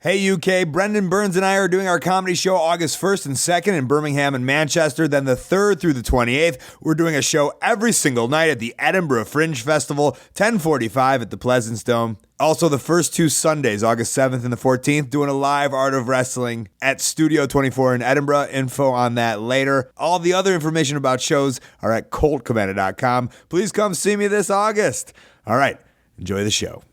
Hey UK, Brendan Burns and I are doing our comedy show August 1st and 2nd in Birmingham and Manchester, then the 3rd through the 28th. We're doing a show every single night at the Edinburgh Fringe Festival, 10:45 at the Pleasance Dome. Also the first two Sundays, August 7th and the 14th, doing a live Art of Wrestling at Studio 24 in Edinburgh. Info on that later. All the other information about shows are at coltcabana.com. Please come see me this August. All right, enjoy the show.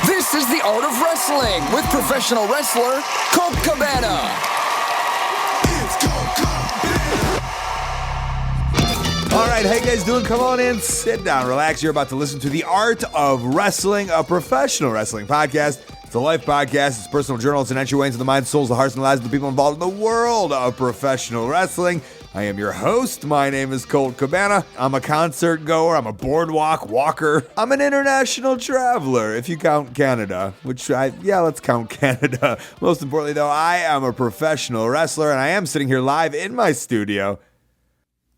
This is the Art of Wrestling with professional wrestler Colt Cabana. It's Colt Cabana. All right, how you guys doing? Come on in, sit down, relax. You're about to listen to the Art of Wrestling, a professional wrestling podcast. It's a life podcast. It's personal journal. It's an entry into the minds, souls, the hearts, and lives of the people involved in the world of professional wrestling. I am your host. My name is Colt Cabana. I'm a concert goer. I'm a boardwalk walker. I'm an international traveler, if you count Canada, let's count Canada. Most importantly, though, I am a professional wrestler, and I am sitting here live in my studio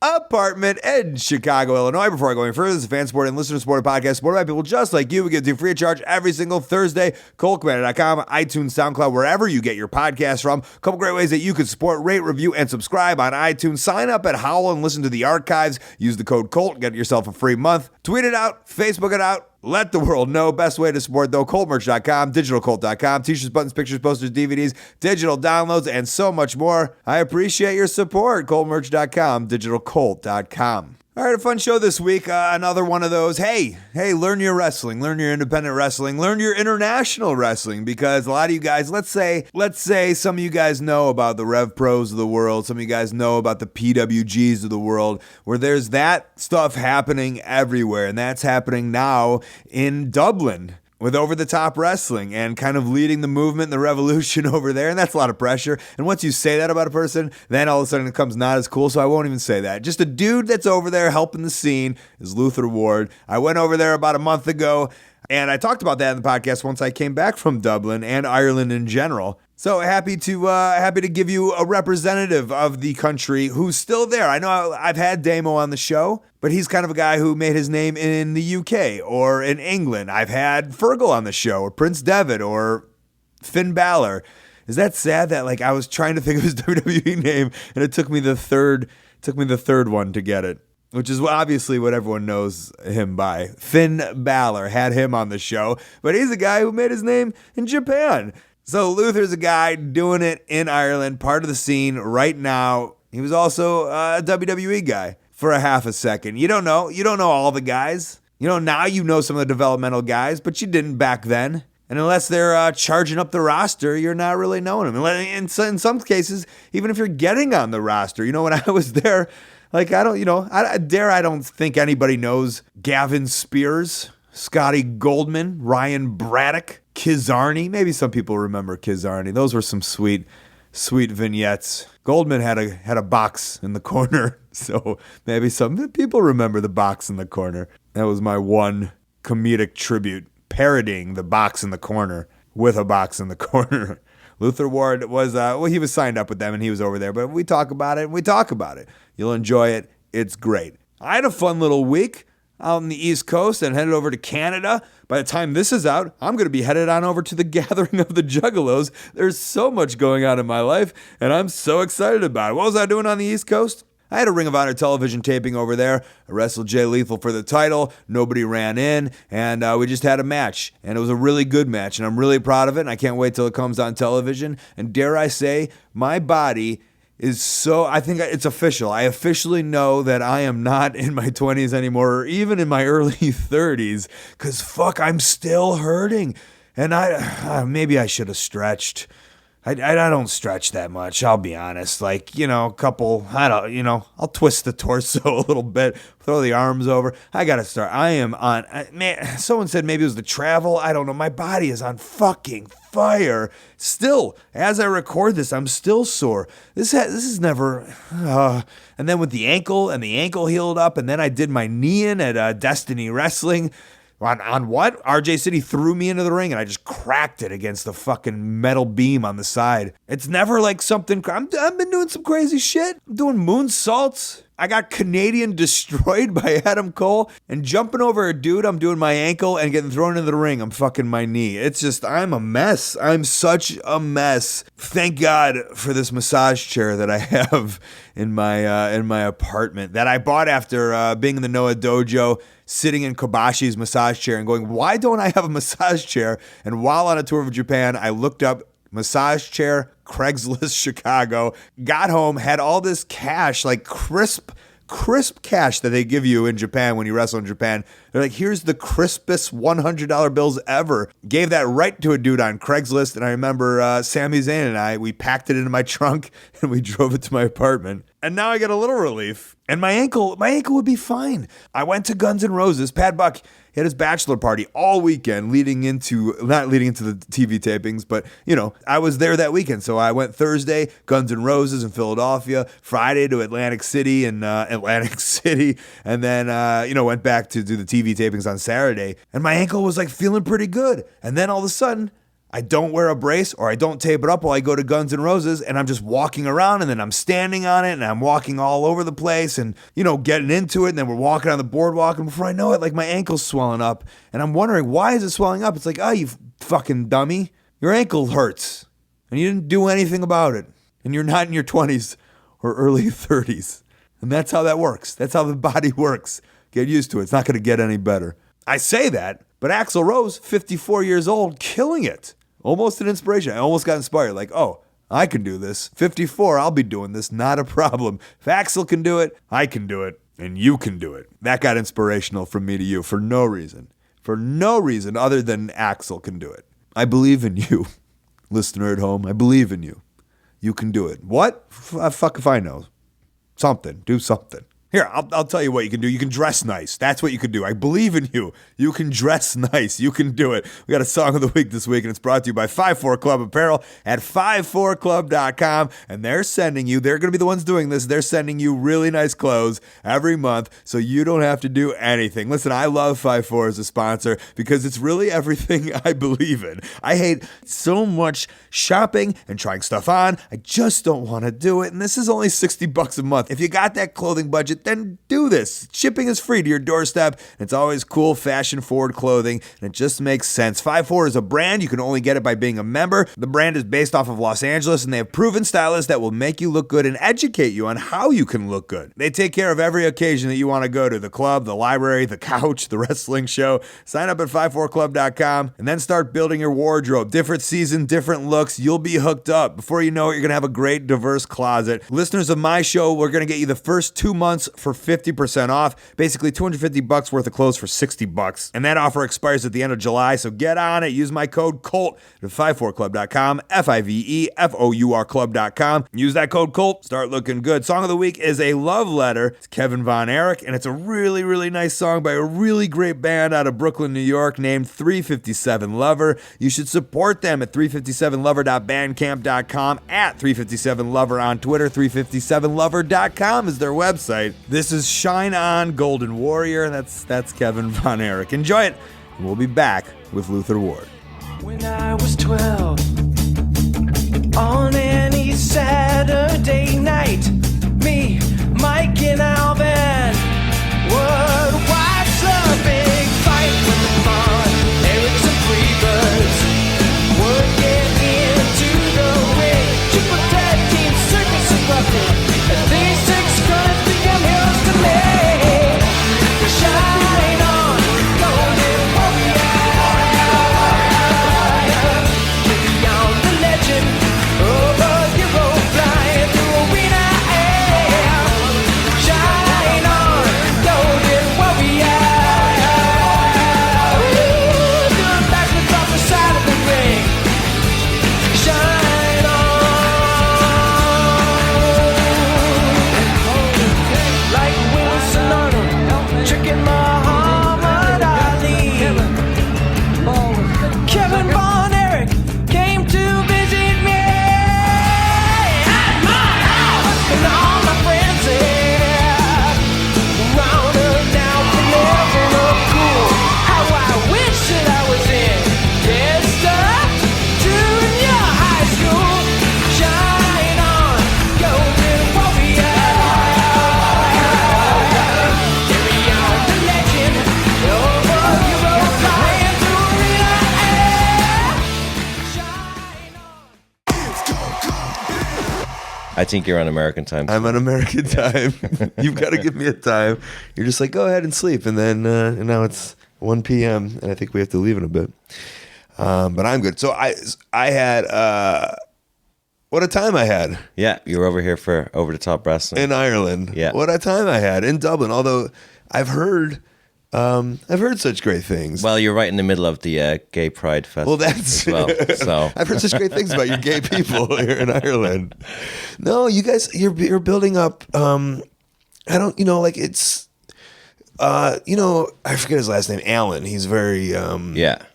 apartment in Chicago, Illinois. Before I go any further, this is a fan-supported and listener-supported podcast supported by people just like you. We get to free of charge every single Thursday. ColtCabana.com, iTunes, SoundCloud, wherever you get your podcasts from. A couple great ways that you could support, rate, review, and subscribe on iTunes. Sign up at Howl and listen to the archives. Use the code COLT. Get yourself a free month. Tweet it out. Facebook it out. Let the world know. Best way to support, though, ColtMerch.com, DigitalColt.com, t-shirts, buttons, pictures, posters, DVDs, digital downloads, and so much more. I appreciate your support. ColtMerch.com, DigitalColt.com. All right, a fun show this week. Another one of those, hey, learn your wrestling, learn your independent wrestling, learn your international wrestling, because a lot of you guys, let's say some of you guys know about the Rev Pros of the world, some of you guys know about the PWGs of the world, where there's that stuff happening everywhere, and that's happening now in Dublin with over-the-top wrestling and kind of leading the movement and the revolution over there, and that's a lot of pressure. And once you say that about a person, then all of a sudden it becomes not as cool, so I won't even say that. Just a dude that's over there helping the scene is Luther Ward. I went over there about a month ago, and I talked about that in the podcast once I came back from Dublin and Ireland in general. So happy to give you a representative of the country who's still there. I know I've had Damo on the show, but he's kind of a guy who made his name in the UK or in England. I've had Fergal on the show, or Prince Devitt, or Finn Balor. Is that sad that I was trying to think of his WWE name and it took me the third one to get it? Which is obviously what everyone knows him by. Finn Balor, had him on the show, but he's a guy who made his name in Japan. So Luther's a guy doing it in Ireland, part of the scene right now. He was also a WWE guy for a half a second. You don't know all the guys. Now you know some of the developmental guys, but you didn't back then. And unless they're charging up the roster, you're not really knowing them. In some cases, even if you're getting on the roster, when I was there, I don't think anybody knows Gavin Spears, Scotty Goldman, Ryan Braddock, Kizarny. Maybe some people remember Kizarny. Those were some sweet vignettes. Goldman had a box in the corner, so maybe some people remember the box in the corner. That was my one comedic tribute, parodying the box in the corner with a box in the corner. Luther Ward was, he was signed up with them and he was over there, but we talk about it. You'll enjoy it. It's great. I had a fun little week out in the East Coast and headed over to Canada. By the time this is out, I'm going to be headed on over to the Gathering of the Juggalos. There's so much going on in my life, and I'm so excited about it. What was I doing on the East Coast? I had a Ring of Honor television taping over there. I wrestled Jay Lethal for the title. Nobody ran in, and we just had a match. And it was a really good match, and I'm really proud of it, and I can't wait till it comes on television. And dare I say, my body is so, I think it's official. I officially know that I am not in my 20s anymore, or even in my early 30s, because I'm still hurting. And maybe I should have stretched. I don't stretch that much, I'll be honest. I'll twist the torso a little bit, throw the arms over. I got to start. Someone said maybe it was the travel. I don't know. My body is on fucking fire. Still, as I record this, I'm still sore. This is never, and then with the ankle healed up, and then I did my knee in at Destiny Wrestling. On what? RJ City threw me into the ring and I just cracked it against the fucking metal beam on the side. It's never like something, I've been doing some crazy shit. I'm doing moonsaults. I got Canadian destroyed by Adam Cole, and jumping over a dude, I'm doing my ankle, and getting thrown into the ring, I'm fucking my knee. It's just, I'm a mess. I'm such a mess. Thank God for this massage chair that I have in my apartment that I bought after being in the Noah Dojo, sitting in Kobashi's massage chair and going, why don't I have a massage chair? And while on a tour of Japan, I looked up massage chair, Craigslist, Chicago, got home, had all this cash, like crisp cash that they give you in Japan when you wrestle in Japan. They're like, here's the crispest $100 bills ever. Gave that right to a dude on Craigslist. And I remember Sami Zayn and we packed it into my trunk and we drove it to my apartment. And now I get a little relief. And my ankle would be fine. I went to Guns N' Roses. Pat Buck had his bachelor party all weekend not leading into the TV tapings, but, I was there that weekend. So I went Thursday, Guns N' Roses in Philadelphia, Friday to Atlantic City, and then, went back to do the TV tapings on Saturday. And my ankle was like feeling pretty good. And then all of a sudden, I don't wear a brace or I don't tape it up while I go to Guns N' Roses, and I'm just walking around, and then I'm standing on it and I'm walking all over the place and, getting into it. And then we're walking on the boardwalk, and before I know it, like my ankle's swelling up, and I'm wondering, why is it swelling up? It's like, oh, you fucking dummy. Your ankle hurts and you didn't do anything about it. And you're not in your 20s or early 30s. And that's how that works. That's how the body works. Get used to it. It's not going to get any better. I say that, but Axl Rose, 54 years old, killing it. Almost an inspiration. I almost got inspired. Like, oh, I can do this. 54, I'll be doing this. Not a problem. If Axl can do it, I can do it. And you can do it. That got inspirational from me to you for no reason. For no reason other than Axl can do it. I believe in you, listener at home. I believe in you. You can do it. What? Fuck if I know. Something. Do something. Here, I'll tell you what you can do. You can dress nice. That's what you can do. I believe in you. You can dress nice. You can do it. We got a song of the week this week, and it's brought to you by 54 Club Apparel at 54club.com. And they're going to be the ones doing this. They're sending you really nice clothes every month so you don't have to do anything. Listen, I love 54 as a sponsor because it's really everything I believe in. I hate so much shopping and trying stuff on. I just don't want to do it. And this is only $60 a month. If you got that clothing budget, then do this. Shipping is free to your doorstep. It's always cool, fashion-forward clothing, and it just makes sense. 54 is a brand. You can only get it by being a member. The brand is based off of Los Angeles, and they have proven stylists that will make you look good and educate you on how you can look good. They take care of every occasion that you want to go to, the club, the library, the couch, the wrestling show. Sign up at 54club.com and then start building your wardrobe. Different season, different looks. You'll be hooked up. Before you know it, you're going to have a great, diverse closet. Listeners of my show, we're going to get you the first 2 months for 50% off, basically $250 worth of clothes for $60. And that offer expires at the end of July, so get on it. Use my code COLT at 54club.com, FIVEFOUR club.com. Use that code COLT, start looking good. Song of the week is a love letter. It's Kevin Von Erich, and it's a really, really nice song by a really great band out of Brooklyn, New York named 357 Lover. You should support them at 357lover.bandcamp.com, at 357lover on Twitter. 357lover.com is their website. This is Shine On Golden Warrior. That's Kevin Von Erich. Enjoy it, and we'll be back with Luther Ward. When I was 12, on any Saturday night, me, Mike, and Alvin would watch a big fight with the fun. Eric's and Freebirds would get into the ring. Triple tag team circus erupted, and these six guns become heroes to me. Shine on, golden warrior. With the I think you're on American time. I'm on American time. You've got to give me a time. You're just like, go ahead and sleep. And then and now it's 1 p.m. and I think we have to leave in a bit. But I'm good. So I had what a time I had. Yeah, you were over here for Over the Top Wrestling in Ireland. Yeah, what a time I had in Dublin. Although I've heard such great things. Well, you're right in the middle of the Gay Pride Festival. Well, that's as well. So I've heard such great things about you gay people here in Ireland. No, you guys, you're building up. I don't, like it's. I forget his last name, Alan. He's very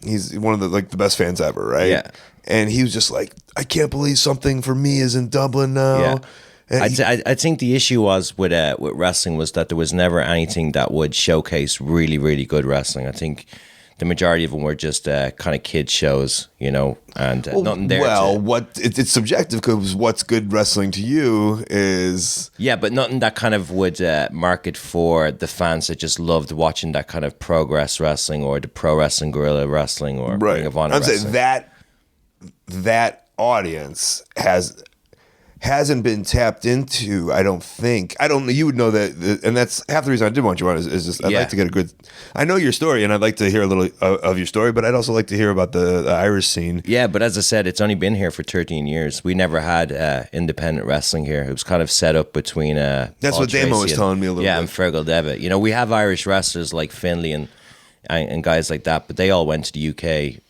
he's one of the best fans ever, right? Yeah. And he was just like, I can't believe something for me is in Dublin now. Yeah. And I think the issue was with wrestling was that there was never anything that would showcase really, really good wrestling. I think the majority of them were just kind of kids shows, and nothing there. Well, it's subjective because what's good wrestling to you is but nothing that kind of would market for the fans that just loved watching that kind of progress wrestling or the pro wrestling, guerrilla wrestling, or Ring of Honor. I'm wrestling. saying that audience hasn't been tapped into. I don't think. I don't know. You would know that, and that's half the reason I did want you on. Is just I'd like to get a good. I know your story, and I'd like to hear a little of your story, but I'd also like to hear about the Irish scene. Yeah, but as I said, it's only been here for 13 years. We never had independent wrestling here. It was kind of set up between. That's Paul what Damo was Tracy telling me a little bit. Yeah, and Fergal Devitt. We have Irish wrestlers like Finlay and guys like that, but they all went to the UK.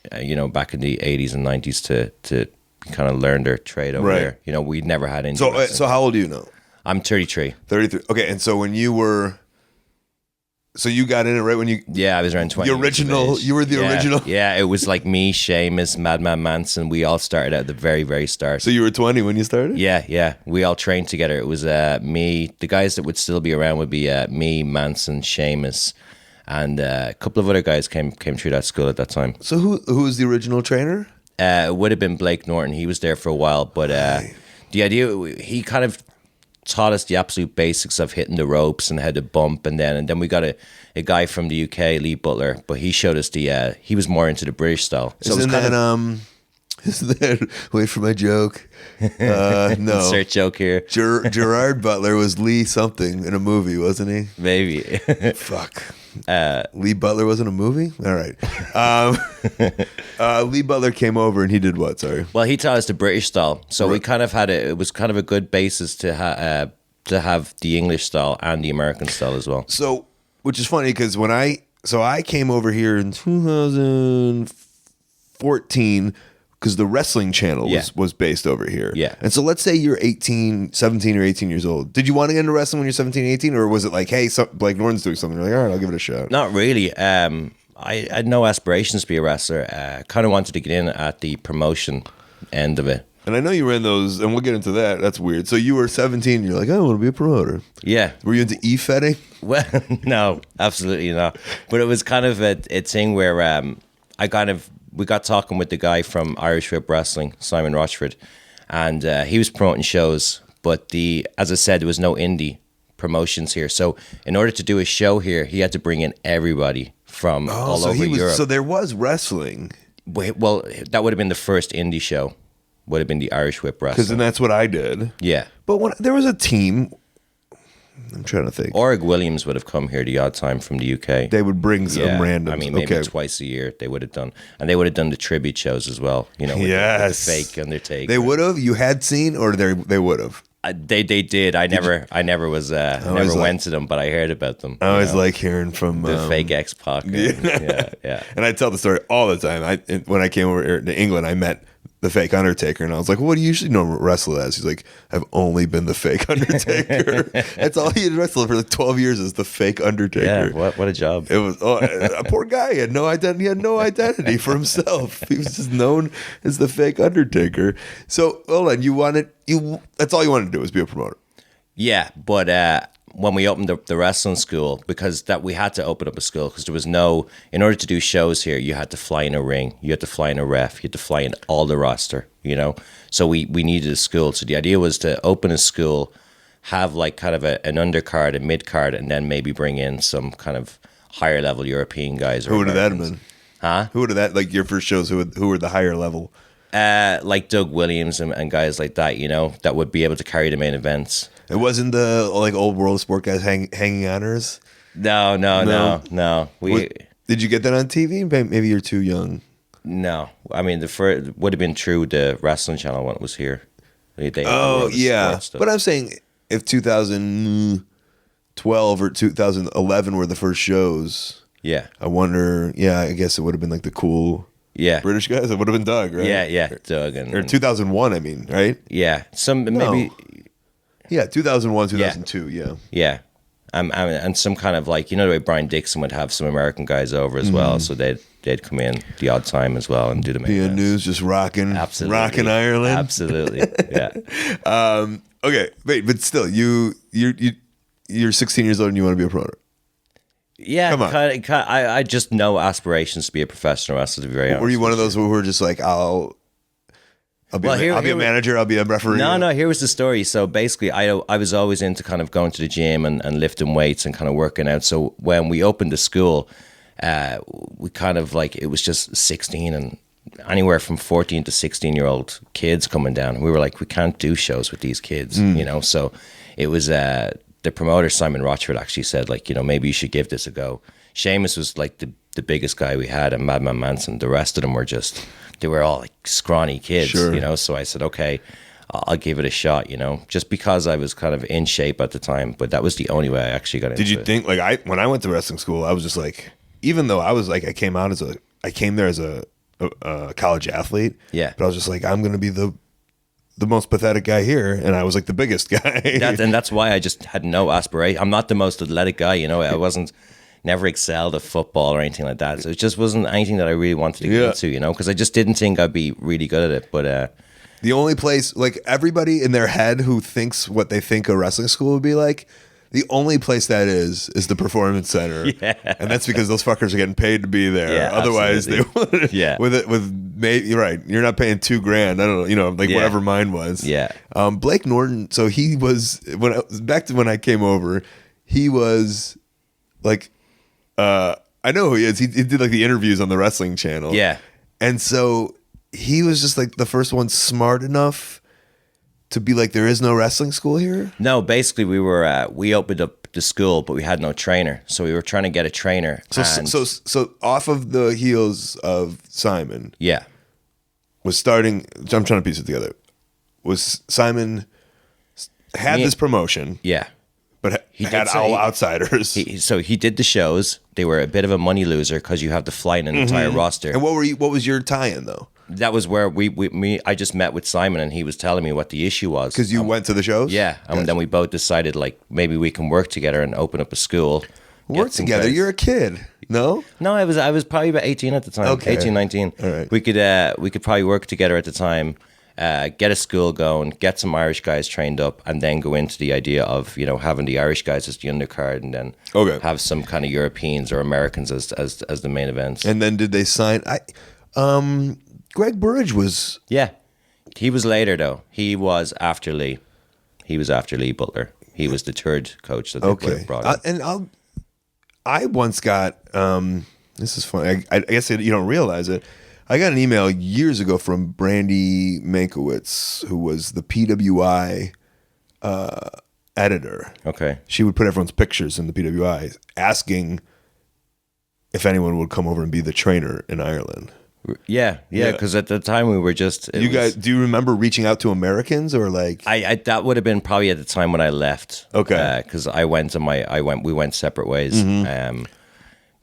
Back in the 80s and 90s to kind of learn their trade over there. We never had any. So how old are you now? I'm 33. 33. Okay, and so when you were, you got in it right when you. Yeah, I was around 20. The original. You were the original. Yeah, it was like me, Seamus, Madman Manson. We all started at the very, very start. So you were 20 when you started? Yeah. We all trained together. It was me. The guys that would still be around would be me, Manson, Seamus, and a couple of other guys came through that school at that time. So who was the original trainer? It would have been Blake Norton. He was there for a while, but the idea, he kind of taught us the absolute basics of hitting the ropes and how to bump, and then we got a guy from the UK, Lee Butler, but he showed us he was more into the British style. So isn't that wait for my joke? No. Insert joke here. Gerard Butler was Lee something in a movie, wasn't he? Maybe. Fuck. Lee Butler wasn't a movie? All right. Lee Butler came over and he did what? Sorry. Well, he taught us the British style. So we kind of had it was kind of a good basis to have the English style and the American style as well. So, which is funny because I came over here in 2014 because the Wrestling Channel was based over here. Yeah. And so let's say you're 17 or 18 years old. Did you want to get into wrestling when you're 17, 18? Or was it like, hey, Blake Norton's doing something? You're like, all right, I'll give it a shot. Not really. I had no aspirations to be a wrestler. Kind of wanted to get in at the promotion end of it. And I know you were in those, and we'll get into that. That's weird. So you were 17, and you're like, I want to be a promoter. Yeah. Were you into e-fetting? Well, no, absolutely not. But it was kind of a thing where we got talking with the guy from Irish Whip Wrestling, Simon Rochford, and he was promoting shows. But as I said, there was no indie promotions here. So in order to do a show here, he had to bring in everybody from all over Europe. So there was wrestling. Well, that would have been the first indie show. Would have been the Irish Whip Wrestling. Because then that's what I did. Yeah. But when there was a team, I'm trying to think. Org Williams would have come here the odd time from the UK. They would bring some random. I mean, maybe twice a year they would have done. And they would have done the tribute shows as well, with the fake Undertaker. They would have? You had seen, or they would have? They did. I never went to them, but I heard about them. I always like hearing from the fake X-Pac. Yeah. And I tell the story all the time. When I came over here to England, I met the fake Undertaker, and I was like, well, what do you usually know wrestle as? He's like, I've only been the fake Undertaker. That's all he had wrestled for 12 years is the fake Undertaker. Yeah, what a job. It was a poor guy. He had no identity. He had no identity for himself. He was just known as the fake Undertaker. So hold on, that's all you wanted to do was be a promoter. Yeah, but when we opened up the wrestling school, because we had to open up a school because there was in order to do shows here, you had to fly in a ring, you had to fly in a ref, you had to fly in all the roster, So we needed a school. So the idea was to open a school, have like kind of an undercard, a mid-card, and then maybe bring in some kind of higher level European guys. Who would have that been? Huh? Who would have that, like your first shows, who were the higher level? Like Doug Williams and guys like that, you know, that would be able to carry the main events. It wasn't the like old World of Sport guys hanging honors. No. Did you get that on TV? Maybe you're too young. No, I mean the first would have been through the wrestling channel when it was here. They But I'm saying if 2012 or 2011 were the first shows. Yeah, I wonder. Yeah, I guess it would have been like the cool. Yeah, British guys. It would have been Doug, right? Yeah, Doug or 2001. I mean, right? Yeah, maybe. Yeah, 2001, 2002. Yeah. And some kind of like, you know, the way Brian Dixon would have some American guys over as well, so they'd come in the odd time as well and do the main PN events. News just rocking Ireland. Absolutely, yeah. Okay, wait, but still, you're 16 years old and you want to be a pro. Yeah, come on. I just no aspirations to be a professional wrestler. To be very honest, were you one of those who were just like, I'll be a manager, I'll be a referee? No, here was the story. So basically, I was always into kind of going to the gym and lifting weights and kind of working out. So when we opened the school, we kind of like, it was just 16 and anywhere from 14 to 16-year-old kids coming down. We were like, we can't do shows with these kids, you know? So it was, the promoter, Simon Rochford, actually said, like, you know, maybe you should give this a go. Sheamus was like the biggest guy we had, and Madman Manson. The rest of them were just, they were all like scrawny kids, you know? So I said, okay, I'll give it a shot, you know, just because I was kind of in shape at the time. But that was the only way I actually got into it. Did you think, like, when I went to wrestling school, I was just like, even though I was like, I came there as a college athlete. Yeah. But I was just like, I'm going to be the most pathetic guy here, and I was like the biggest guy. And that's why I just had no aspiration. I'm not the most athletic guy, you know. I never excelled at football or anything like that. So it just wasn't anything that I really wanted to get into, you know, because I just didn't think I'd be really good at it. But the only place, like, everybody in their head who thinks what they think a wrestling school would be like, the only place that is the Performance Center. Yeah. And that's because those fuckers are getting paid to be there. Yeah, otherwise absolutely. They would. Yeah. You're right. You're not paying $2,000. I don't know, you know, like whatever mine was. Yeah. Blake Norton, so he was, back to when I came over, he was like, I know who he is. He did like the interviews on the wrestling channel. Yeah. And so he was just like the first one smart enough to be like, there is no wrestling school here? No, basically we opened up the school, but we had no trainer. So we were trying to get a trainer. So off of the heels of Simon. Yeah. Was starting, I'm trying to piece it together. Was Simon had this promotion. Yeah. But he had all outsiders. So he did the shows. They were a bit of a money loser because you have to fly in an entire roster. And what was your tie-in though? That was where I just met with Simon, and he was telling me what the issue was. Because you went to the shows? Yeah. And then we both decided, like, maybe we can work together and open up a school. Work together? You're a kid. No? No, I was probably about 18 at the time. Okay. 18, 19. All right. We could probably work together at the time, get a school going, get some Irish guys trained up, and then go into the idea of, you know, having the Irish guys as the undercard, and then have some kind of Europeans or Americans as the main events. And then did they sign? Greg Burridge was... Yeah. He was later, though. He was after Lee. He was after Lee Butler. He was the third coach that they brought in. I once got... this is funny. I guess you don't realize it. I got an email years ago from Brandy Mankiewicz, who was the PWI editor. Okay. She would put everyone's pictures in the PWI, asking if anyone would come over and be the trainer in Ireland. Yeah, because at the time we were just... Do you remember reaching out to Americans or like... I that would have been probably at the time when I left. Okay. Because we went separate ways.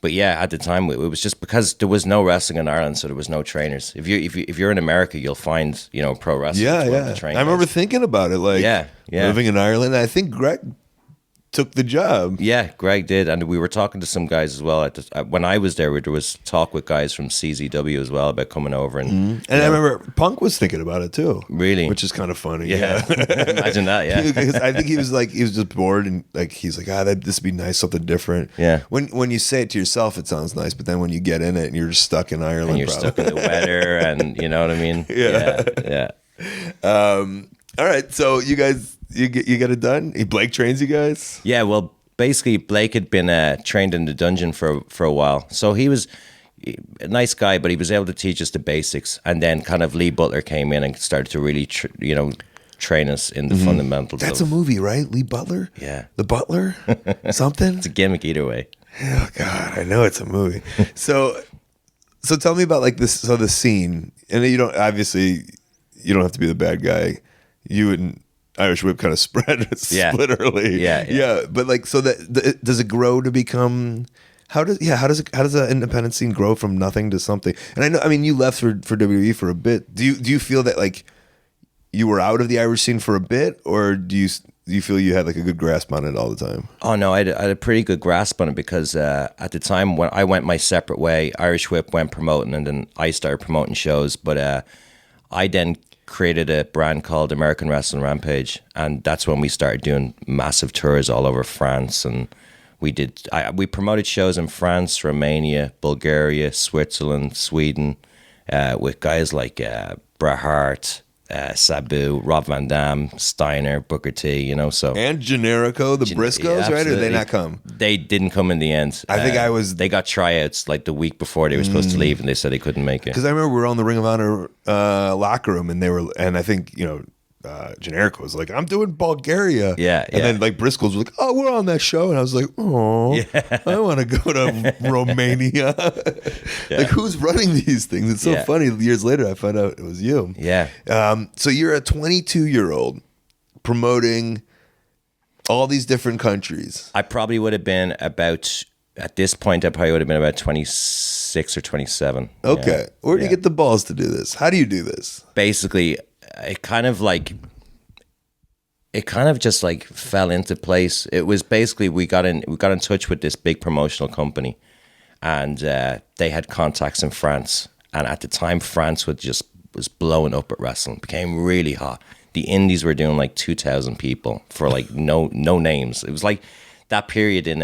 But yeah, at the time it was just because there was no wrestling in Ireland, so there was no trainers. If you're in America, you'll find, you know, pro wrestling. Yeah. I remember thinking about it, like living in Ireland. I think Greg took the job. Yeah, Greg did, and we were talking to some guys as well. When I was there was talk with guys from CZW as well about coming over, and I remember Punk was thinking about it too. Really, which is kind of funny. Yeah, imagine that. Yeah, because I think he was just bored, and like he's like, this would be nice, something different. Yeah. When you say it to yourself, it sounds nice, but then when you get in it, and you're just stuck in Ireland, and you're stuck in the weather, and you know what I mean. Yeah. All right, so you guys. You get it done? Blake trains you guys? Yeah, well, basically Blake had been trained in the dungeon for a while. So he was, a nice guy, but he was able to teach us the basics. And then kind of Lee Butler came in and started to really, train us in the fundamentals. That's a movie, right? Lee Butler? Yeah. The Butler? Something? It's a gimmick either way. Oh God, I know it's a movie. So tell me about like this. So the scene, and you don't have to be the bad guy. You and Irish Whip kind of split early. Yeah. But like, so does it grow to become? How does the independent scene grow from nothing to something? And I mean, you left for WWE for a bit. Do you feel that like you were out of the Irish scene for a bit, or do you feel you had like a good grasp on it all the time? Oh no, I had a pretty good grasp on it because at the time when I went my separate way, Irish Whip went promoting, and then I started promoting shows. But I then created a brand called American Wrestling Rampage, and that's when we started doing massive tours all over France. And we promoted shows in France, Romania, Bulgaria, Switzerland, Sweden, with guys like Bret Hart, Sabu, Rob Van Dam, Steiner, Booker T, so. And Generico, the Briscoes, right? Or did they not come? They didn't come in the end. I think They got tryouts like the week before they were supposed to leave, and they said they couldn't make it. Because I remember we were on the Ring of Honor locker room, and I think, Generico was like, I'm doing Bulgaria. Yeah. And then like Briscoes was like, oh, we're on that show. And I was like, oh, I want to go to Romania. Like, who's running these things? It's so funny. Years later, I found out it was you. Yeah. So you're a 22-year-old promoting all these different countries. I probably would have been about, at this point, I probably would have been about 26 or 27. Okay. Where do you get the balls to do this? How do you do this? Basically, it kind of just like fell into place. It was basically we got in touch with this big promotional company, and they had contacts in France. And at the time, France was blowing up at wrestling, became really hot. The indies were doing like 2,000 people for like no names. It was like that period in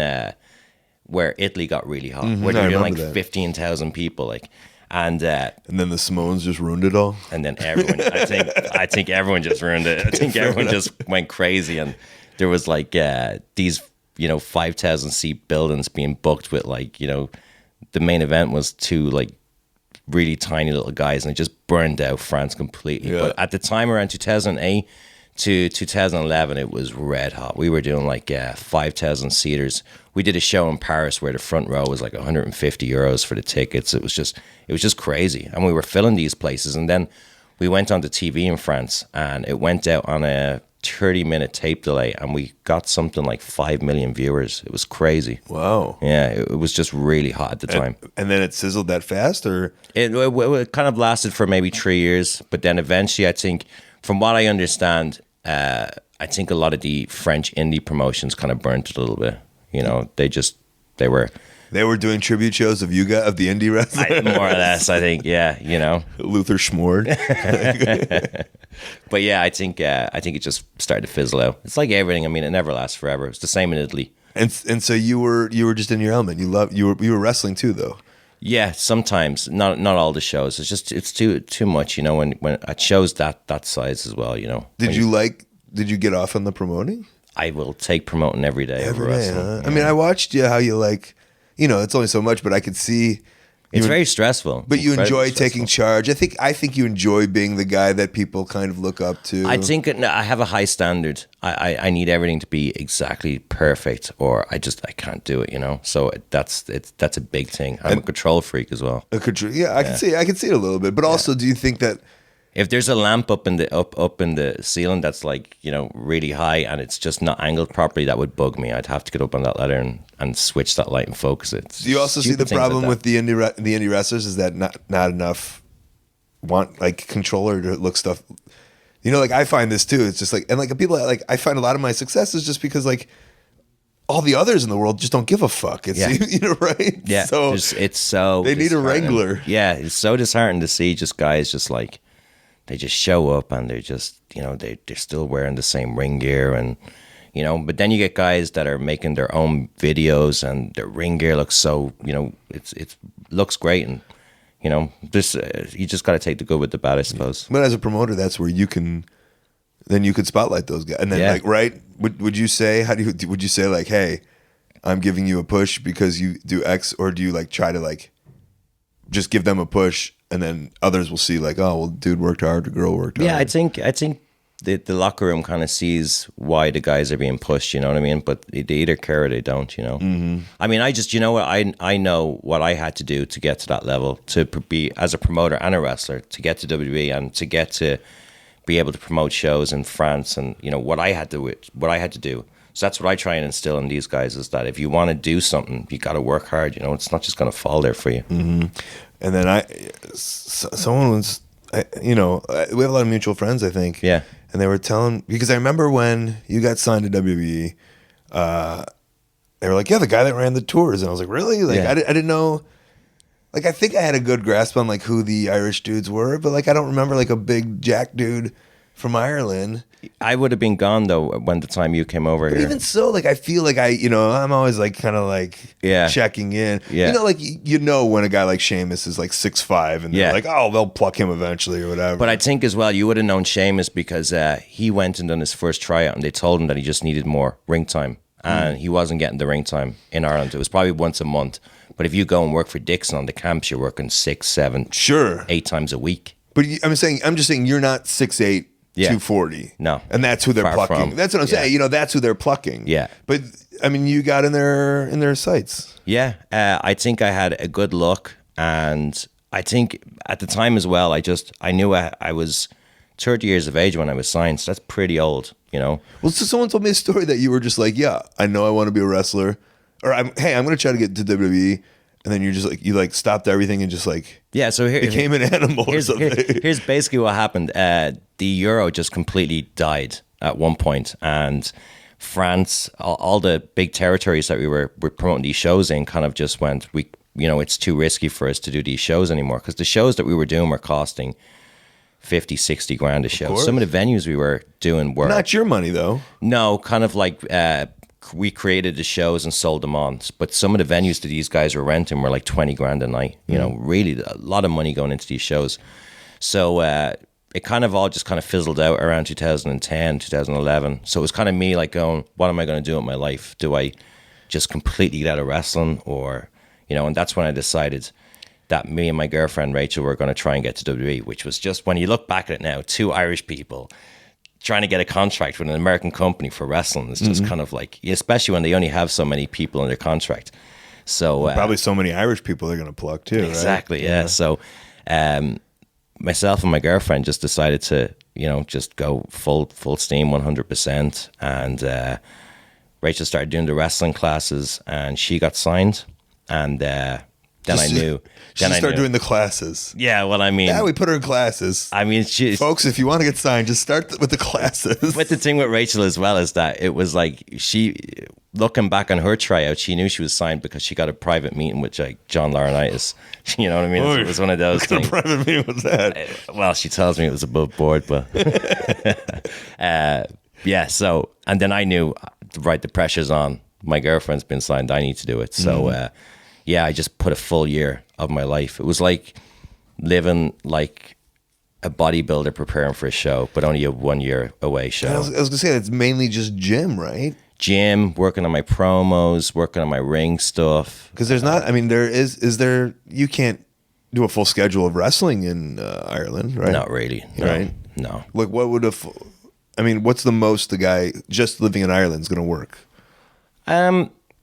where Italy got really hot, where they were doing like 15,000 people, like. And then the Simones just ruined it all. And then everyone, I think everyone just ruined it. I think everyone just went crazy, and there was like these 5,000 seat buildings being booked with like the main event was two like really tiny little guys, and it just burned out France completely. Yeah. But at the time around 2008 to 2011, it was red hot. We were doing like 5,000 seaters. We did a show in Paris where the front row was like 150 euros for the tickets. It was just crazy. And we were filling these places. And then we went on to TV in France, and it went out on a 30-minute tape delay, and we got something like 5 million viewers. It was crazy. Wow. Yeah, it was just really hot at the time. And then it sizzled that fast, or? It kind of lasted for maybe 3 years. But then eventually, I think, from what I understand, I think a lot of the French indie promotions kind of burnt it a little bit. They were doing tribute shows of the indie wrestler. More or less, I think. Yeah, Luther Schmord. But yeah, I think it just started to fizzle out. It's like everything. I mean, it never lasts forever. It's the same in Italy. And so you were just in your element. You were wrestling too, though. Yeah, sometimes not all the shows. It's too much. When at shows that size as well. Did you get off on the promoting? I will take promoting every day. Every day, huh? Yeah. I mean, I watched you how you it's only so much, but I could see. It's very stressful. But you enjoy taking charge. I think you enjoy being the guy that people kind of look up to. I think I have a high standard. I need everything to be exactly perfect, or I can't do it. So that's a big thing. I'm a control freak as well. I can see it a little bit. But also, do you think that if there's a lamp up in the ceiling that's like really high and it's just not angled properly, that would bug me. I'd have to get up on that ladder and switch that light and focus it. Do you also see the problem with the indie wrestlers is that not enough controller to look stuff. I find this too. It's just people I find a lot of my success is just because all the others in the world just don't give a fuck. It's right? Yeah. So it's so they need a wrangler. Yeah, it's so disheartening to see just guys just like. They just show up and they're just, they're still wearing the same ring gear and, but then you get guys that are making their own videos and their ring gear looks so, it looks great and, you just got to take the good with the bad, I suppose. But as a promoter, that's where you could spotlight those guys. And then right, would you say, would you say hey, I'm giving you a push because you do X, or do you try to just give them a push, and then others will see like, oh, well, dude worked hard, the girl worked hard. Yeah, I think the locker room kind of sees why the guys are being pushed, you know what I mean? But they either care or they don't, you know? Mm-hmm. I mean, you know what? I know what I had to do to get to that level, to be, as a promoter and a wrestler, to get to WWE and to get to be able to promote shows in France, and, you know, what I had to do. So that's what I try and instill in these guys, is that if you want to do something, you got to work hard, you know? It's not just going to fall there for you. Mm-hmm. And then someone was, you know, we have a lot of mutual friends, I think. Yeah. And they were telling, because I remember when you got signed to WWE, they were like, yeah, the guy that ran the tours. And I was like, really? Like, Yeah. I didn't know. Like, I think I had a good grasp on like who the Irish dudes were, but like, I don't remember like a big Jack dude from Ireland. I would have been gone though when the time you came over But here. even so, like, I feel like I'm always like kind of like checking in. Yeah. You know, like, you know when a guy like Sheamus is like 6'5", and they're like, oh, they'll pluck him eventually or whatever. But I think as well, you would have known Sheamus because he went and done his first tryout, and they told him that he just needed more ring time, and he wasn't getting the ring time in Ireland. It was probably once a month. But if you go and work for Dixon on the camps, you're working 6, 7, 8 times a week. But I'm just saying you're not 6'8", 240. No. And that's who they're Far plucking. from. That's what I'm saying. You know, that's who they're plucking. Yeah. But I mean, you got in their sights. Yeah. I think I had a good look, and I think at the time as well, I knew I was 30 years of age when I was signed. So that's pretty old, you know. Well, so someone told me a story that you were just like, yeah, I know I want to be a wrestler, or I'm going to try to get to WWE. And then you're just like, you like stopped everything and just like, so here became an animal or something. Here's basically what happened. The Euro just completely died at one point, and France, all the big territories that we were promoting these shows in, kind of just went, it's too risky for us to do these shows anymore, because the shows that we were doing were costing 50, 60 grand a show. Some of the venues we were doing were not your money though. No, kind of like we created the shows and sold them on, but some of the venues that these guys were renting were like 20 grand a night. You know, really a lot of money going into these shows. So it kind of all just kind of fizzled out around 2010, 2011. So it was kind of me like going, what am I going to do with my life? Do I just completely get out of wrestling, or, you know? And that's when I decided that me and my girlfriend Rachel were going to try and get to WWE, which was just, when you look back at it now, 2 Irish people trying to get a contract with an American company for wrestling is just kind of like, especially when they only have so many people in their contract. So probably so many Irish people they're going to pluck too. Exactly. Right? Yeah. So myself and my girlfriend just decided to, just go full steam, 100%. And Rachel started doing the wrestling classes, and she got signed. And then I knew. She started doing the classes. Yeah, well, I mean... Yeah, we put her in classes. I mean, folks, if you want to get signed, just start with the classes. But the thing with Rachel as well is that it was like, looking back on her tryout, she knew she was signed because she got a private meeting with like John Laurinaitis. You know what I mean? It was one of those things. What kind of private meeting was that? Well, she tells me it was above board, but... yeah, so... And then I knew, right, the pressure's on. My girlfriend's been signed. I need to do it. So... yeah, I just put a full year of my life. It was like living like a bodybuilder preparing for a show, but only a 1 year away show. I was going to say, it's mainly just gym, right? Gym, working on my promos, working on my ring stuff. Because there's not, I mean, you can't do a full schedule of wrestling in Ireland, right? Not really. No, right? No. Like, what's the most the guy just living in Ireland is going to work?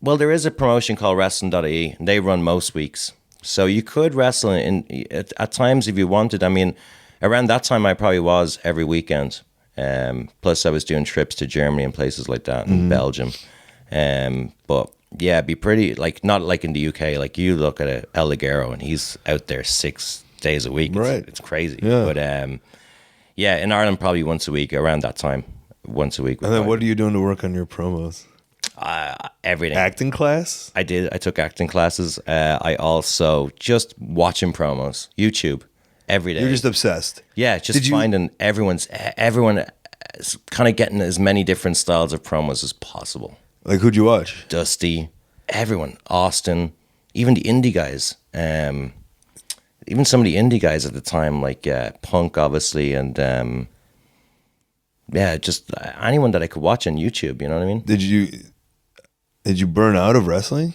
Well, there is a promotion called Wrestling.ie, and they run most weeks. So you could wrestle at times if you wanted. I mean, around that time, I probably was every weekend. Plus, I was doing trips to Germany and places like that, and Belgium. But yeah, it'd be pretty, like, not like in the UK. Like, you look at El Ligero, and he's out there 6 days a week. Right. It's crazy. Yeah. But yeah, in Ireland, probably once a week, around that time. Once a week. And then what are you doing to work on your promos? Everything. Acting class? I did. I took acting classes. I also just watching promos, YouTube, every day. You're just obsessed. Yeah, just finding everyone kind of getting as many different styles of promos as possible. Like, who'd you watch? Dusty, everyone, Austin, even the indie guys. Even some of the indie guys at the time, like Punk, obviously, and yeah, just anyone that I could watch on YouTube. You know what I mean? Did you burn out of wrestling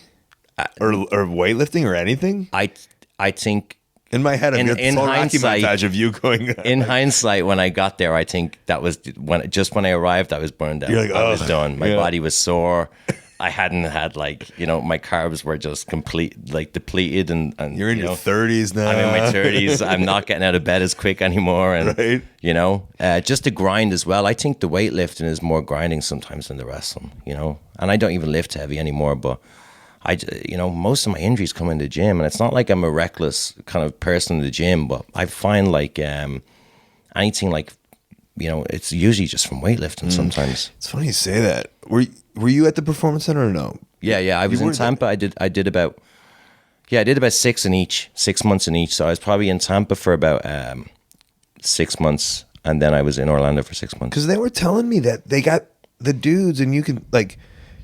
or weightlifting or anything? I think In my head, I've got this whole Rocky montage of you going. In hindsight, when I got there, I think that was when I arrived, I was burned out. You're like, I was done. My body was sore. I hadn't had my carbs were just depleted, and you're in your 30s now. I'm in my 30s. I'm not getting out of bed as quick anymore, and right? just the grind as well. I think the weightlifting is more grinding sometimes than the wrestling, and I don't even lift heavy anymore, but most of my injuries come in the gym, and it's not like I'm a reckless kind of person in the gym, but I find anything it's usually just from weightlifting sometimes. It's funny you say that. Were you at the Performance Center or no? Yeah. I was in Tampa. I did about 6 months in each. So I was probably in Tampa for about 6 months, and then I was in Orlando for 6 months. Because they were telling me that they got the dudes, and you can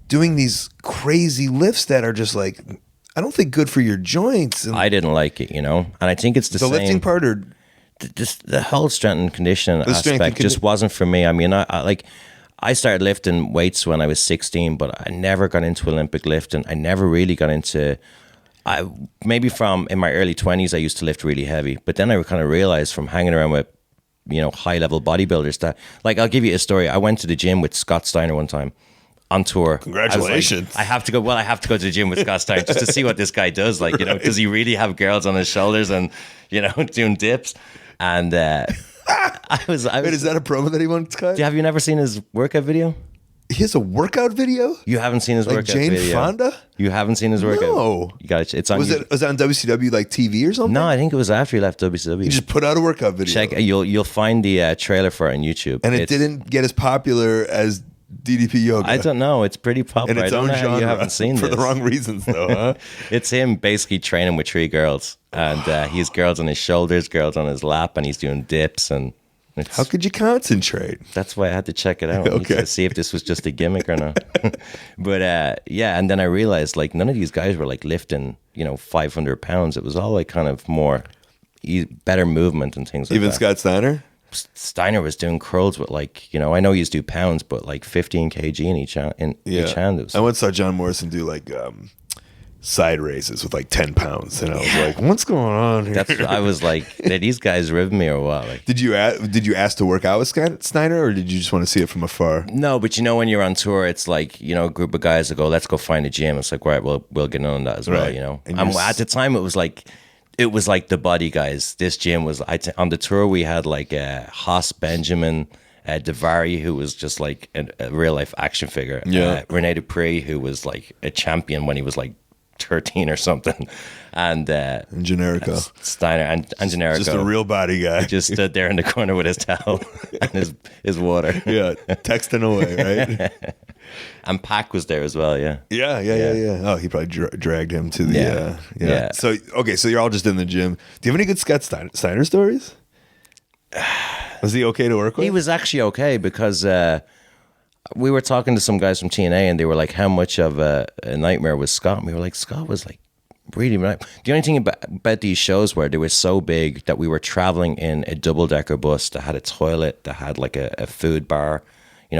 doing these crazy lifts that are just I don't think good for your joints. And I didn't like it, and I think it's the same. lifting part, or the whole strength and conditioning aspect just wasn't for me. I mean, I started lifting weights when I was 16, but I never got into Olympic lifting. I never really got into. Maybe from in my early 20s, I used to lift really heavy, but then I kind of realized from hanging around with high level bodybuilders that I'll give you a story. I went to the gym with Scott Steiner one time. On tour. Congratulations. I have to go to the gym with Scott Steiner just to see what this guy does. Does he really have girls on his shoulders and, doing dips? And I was. Wait, is that a promo that he once cut? Have you never seen his workout video? He has a workout video? You haven't seen his workout Jane video? Fonda? You haven't seen his workout? No. You got it. It's on. Was it on WCW TV or something? No, I think it was after he left WCW. He just put out a workout video. Check. You'll find the trailer for it on YouTube. And it didn't get as popular as DDP Yoga. I don't know. It's pretty popular. In its own genre. You haven't seen for this. the wrong reasons, though, huh? It's him basically training with 3 girls, and he has girls on his shoulders, girls on his lap, and he's doing dips. And how could you concentrate? That's why I had to check it out to see if this was just a gimmick or not. But and then I realized none of these guys were lifting 500 pounds. It was all kind of more better movement and things like Even that. Scott Steiner? Steiner was doing curls with I know he used to do pounds, but 15 kg in each hand. I once saw John Morrison do side raises with 10 pounds, and I was like, "What's going on here?" I was like, "Did these guys rib me or what?" Did you ask to work out with Steiner, or did you just want to see it from afar? No, but when you're on tour, it's a group of guys that go, "Let's go find a gym." It's right, we'll get on that as well, And at the time, it was like the body guys. This gym was on the tour. We had Haas Benjamin, Davari, who was just a real life action figure. Rene Dupree, who was a champion when he was 13 or something, and Generico Steiner and Generico, just a real body guy. He just stood there in the corner with his towel and his water. Yeah, texting away, right? And Pac was there as well. Yeah. Oh, he probably dragged him to the. Yeah. So so you're all just in the gym. Do you have any good Scott Steiner stories? Was he okay to work with? He was actually okay because we were talking to some guys from TNA, and they were like, "How much of a nightmare was Scott?" And we were like, "Scott was really nice." The only thing about these shows were they were so big that we were traveling in a double-decker bus that had a toilet, that had a food bar,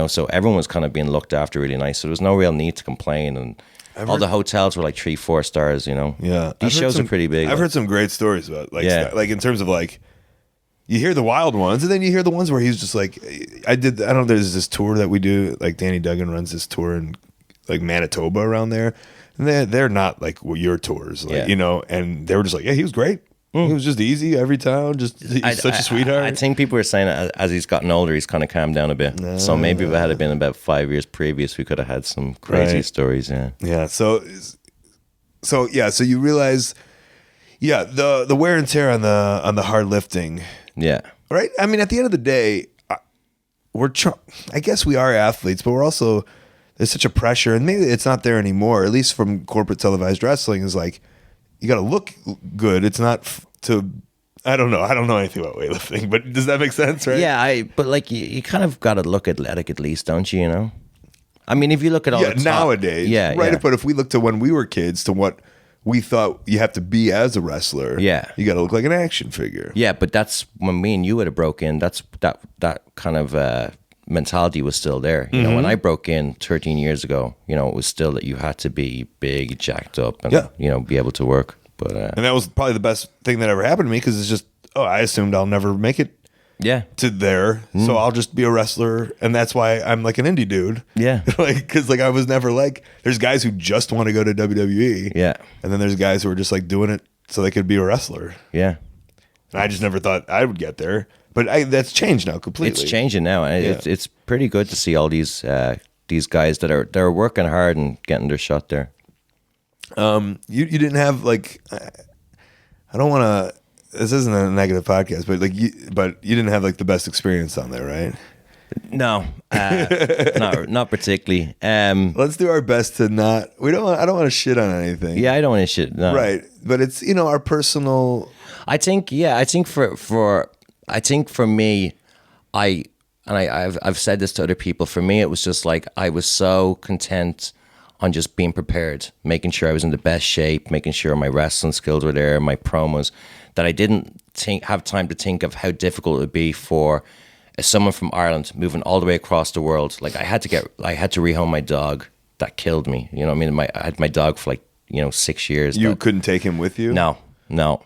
so everyone was kind of being looked after really nice. So there was no real need to complain, and all the hotels were 3-4 stars. Yeah, these shows are pretty big. I've heard some great stories about Scott, in terms of you hear the wild ones, and then you hear the ones where he's just I don't know, there's this tour that we do, Danny Duggan runs this tour in Manitoba around there, and they're not your tours, and they were just he was great. He was just easy every town, he's such a sweetheart. I think people were saying as he's gotten older, he's kind of calmed down a bit. So maybe if it had been about 5 years previous, we could have had some crazy stories. Yeah. So you realize, the wear and tear on the hard lifting. Yeah. Right? I mean, at the end of the day, I guess we are athletes, but we're also, there's such a pressure, and maybe it's not there anymore, at least from corporate televised wrestling, is you got to look good. It's not I don't know anything about weightlifting, but does that make sense, right? Yeah, but you kind of got to look athletic at least, don't you, I mean, if you look at all the nowadays, right? Yeah. But if we look to when we were kids, to what we thought you have to be as a wrestler. Yeah. You got to look like an action figure. Yeah, but that's when me and you would have broke in. That's that kind of mentality was still there. You know, when I broke in 13 years ago, it was still that you had to be big, jacked up, and be able to work. But And that was probably the best thing that ever happened to me because it's just, I assumed I'll never make it yeah, to there. So I'll just be a wrestler. And that's why I'm like an indie dude. yeah, Because I was never like, there's guys who just want to go to WWE. yeah, And then there's guys who are just like doing it so they could be a wrestler. yeah. And I just never thought I would get there. But that's changed now completely. It's changing now, and it's pretty good to see all these guys that are working hard and getting their shot there. You didn't have like, I don't want to. This isn't a negative podcast, but you didn't have like the best experience on there, right? No, not particularly. Let's do our best to not. I don't want to shit on anything. Yeah, I don't want to shit. No. Right, but it's our personal. I think for me, I've said this to other people. For me, it was just like I was so content on just being prepared, making sure I was in the best shape, making sure my wrestling skills were there, my promos, that I didn't have time to think of how difficult it would be for someone from Ireland moving all the way across the world. Like I had to rehome my dog that killed me. You know what I mean? I had my dog for 6 years. You couldn't take him with you? No.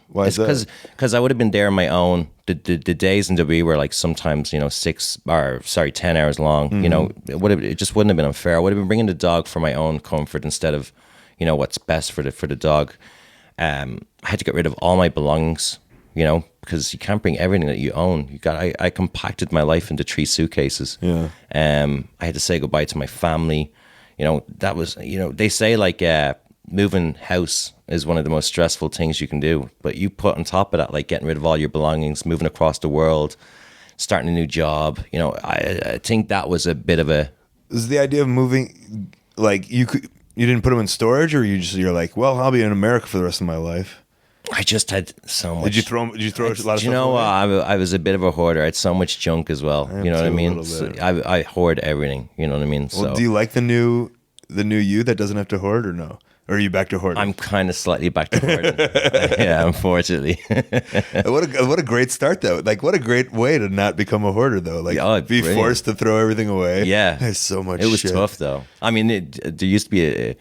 Why is that? Because I would have been there on my own. The days in WWE were like sometimes 10 hours long. Mm-hmm. It just wouldn't have been unfair. I would have been bringing the dog for my own comfort instead of what's best for the dog. I had to get rid of all my belongings. Because you can't bring everything that you own. I compacted my life into 3 suitcases. Yeah. I had to say goodbye to my family. That was they say like moving house is one of the most stressful things you can do. But you put on top of that, like getting rid of all your belongings, moving across the world, starting a new job. I think that was a bit of a. Is the idea of moving like you didn't put them in storage, or you're like, well, I'll be in America for the rest of my life? I just had so much. Did you throw a lot of stuff away? I was a bit of a hoarder. I had so much junk as well. You know what I mean? So I hoard everything. You know what I mean? Well, so do you like the new you that doesn't have to hoard, or no? Or are you back to hoarding? I'm kind of slightly back to hoarding. Yeah, unfortunately. What a great start though. Like what a great way to not become a hoarder though. Like be brilliant. forced to throw everything away. Yeah, there's so much. It was shit. tough though. I mean, there used to be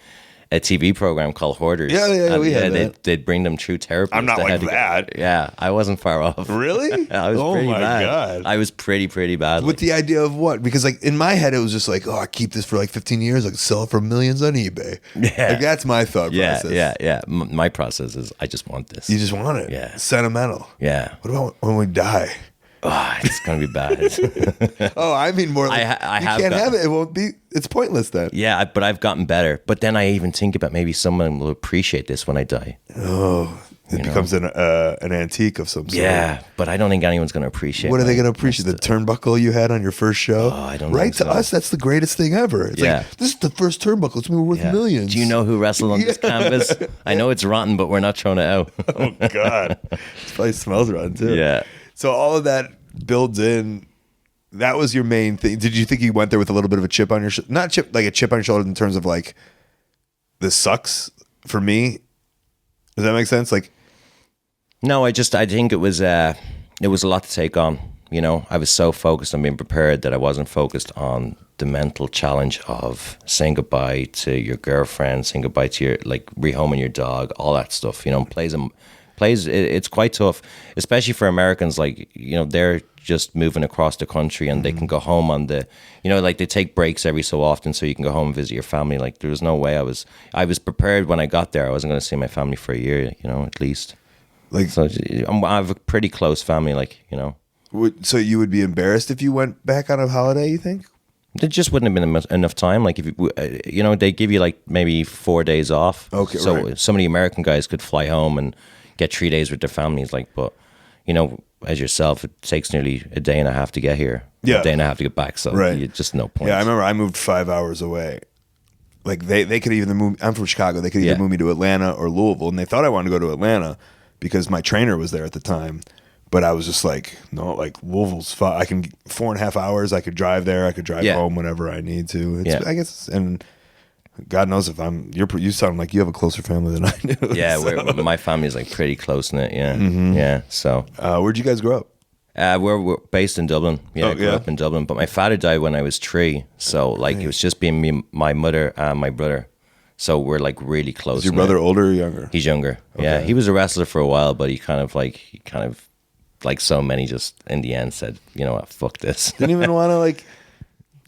a TV program called Hoarders. Yeah, we had that. They'd bring them through therapists. I'm not like that. Yeah, I wasn't far off. Really? I was pretty bad. God. I was pretty bad. With the idea of what? Because like in my head, it was just like, I keep this for like 15 years. I could sell it for millions on eBay. Yeah. Like that's my thought process. Yeah. My process is I just want this. You just want it. Yeah. Sentimental. Yeah. What about when we die? Oh, it's gonna be bad. I mean more like I you have can't have it. It won't be. It's pointless then. Yeah, but I've gotten better. But then I even think about maybe someone will appreciate this when I die. Oh, it becomes an antique of some sort. Yeah, but I don't think anyone's going to appreciate. What are they going to appreciate? The turnbuckle you had on your first show? Oh, I don't. Right think to so. us, that's the greatest thing ever. It's like this is the first turnbuckle. It's worth millions. Do you know who wrestled on this canvas? I know it's rotten, but we're not throwing it out. Oh God, it probably smells rotten too. Yeah. So all of that builds in. That was your main thing. Did you think you went there with a little bit of a chip on your not chip like a chip on your shoulder in terms of like this sucks for me? Does that make sense? Like, no, I think it was a lot to take on. I was so focused on being prepared that I wasn't focused on the mental challenge of saying goodbye to your girlfriend, saying goodbye to your rehoming your dog, all that stuff. It's quite tough, especially for Americans. They're just moving across the country and they can go home on the, they take breaks every so often so you can go home and visit your family. Like there was no way I was prepared when I got there. I wasn't going to see my family for a year, at least. So I have a pretty close family, So you would be embarrassed if you went back on a holiday, you think? There just wouldn't have been enough time. Like if they give you maybe 4 days off. Okay, so right. Some of the American guys could fly home and get 3 days with their families. But as yourself, it takes nearly a day and a half to get here. Yeah. A day and a half to get back. So just no point. Yeah, I remember I moved 5 hours away. Like they could either move. I'm from Chicago. They could either move me to Atlanta or Louisville, and they thought I wanted to go to Atlanta because my trainer was there at the time. But I was just like, no, like Louisville's fun. I can 4.5 hours. I could drive there. I could drive home whenever I need to. I guess, and God knows if you sound like you have a closer family than I do. Yeah, so. My family's pretty close knit. Yeah, yeah. So, where'd you guys grow up? We're based in Dublin. I grew up in Dublin, but my father died when I was 3. So it was just being me, my mother, and my brother. So we're like really close. Is your brother older or younger? He's younger. Yeah, he was a wrestler for a while, but he kind of like so many, just in the end said, you know what, fuck this. Didn't even want to like.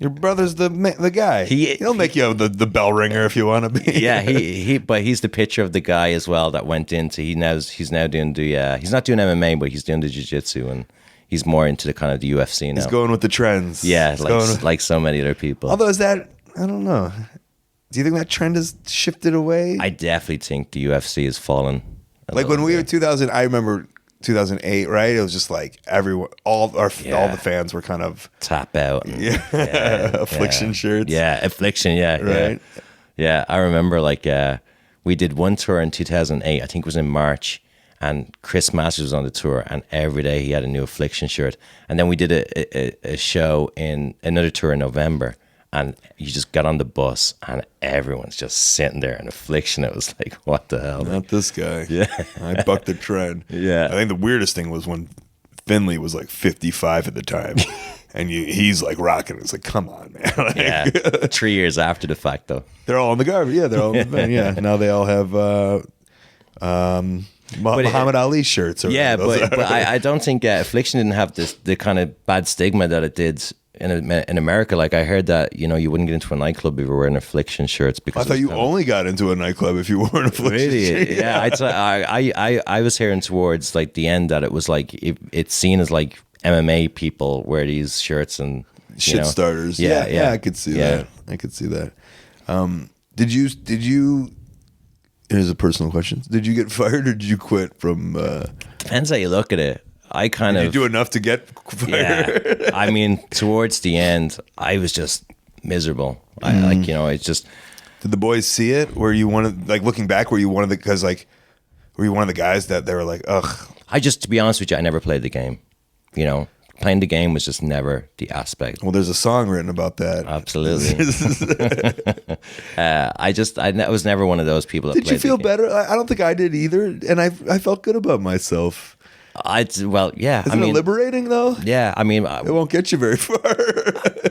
Your brother's the guy. He'll make you the bell ringer if you want to be. Yeah, but he's the picture of the guy as well that went into. He's now doing the. He's not doing MMA, but he's doing the jiu-jitsu, and he's more into the kind of the UFC now. He's going with the trends. Yeah, like so many other people. Although I don't know. Do you think that trend has shifted away? I definitely think the UFC has fallen. Like when we were 2000, I remember 2008, right? It was just like everyone, all the fans were kind of tap out. Affliction shirts. Yeah, Affliction. Yeah, right. Yeah, I remember like we did one tour in 2008. I think it was in March, and Chris Masters was on the tour, and every day he had a new Affliction shirt. And then we did a show in another tour in November. And you just got on the bus, and everyone's just sitting there in Affliction. It was like, what the hell? Not this guy. Yeah. I bucked the trend. Yeah. I think the weirdest thing was when Finley was like 55 at the time, and he's like rocking. It's like, come on, man. Like, yeah. 3 years after the fact, though. They're all in the garbage. Yeah, they're all in the van. Yeah. Now they all have Muhammad Ali shirts. Yeah, but I don't think Affliction didn't have the kind of bad stigma that it did in America. Like I heard that, you know, you wouldn't get into a nightclub if you were wearing Affliction shirts because I thought you only got into a nightclub if you wore an Affliction shirt. Yeah, I was hearing towards like the end that it was like it's seen as like MMA people wear these shirts and shit starters. Yeah, I could see that. I could see that. Did you? Here's a personal question. Did you get fired or did you quit from? Depends how you look at it. Did you do enough to get fired? Yeah. I mean, towards the end, I was just miserable. I like, you know, it's just. Did the boys see it? Were you one of, like, looking back, were you one of the guys that they were like, ugh? To be honest with you, I never played the game. You know, playing the game was just never the aspect. Well, there's a song written about that. Absolutely. I was never one of those people that Did you feel better? I don't think I did either. And I felt good about myself. Yeah. Isn't it liberating though? Yeah, I mean, it won't get you very far.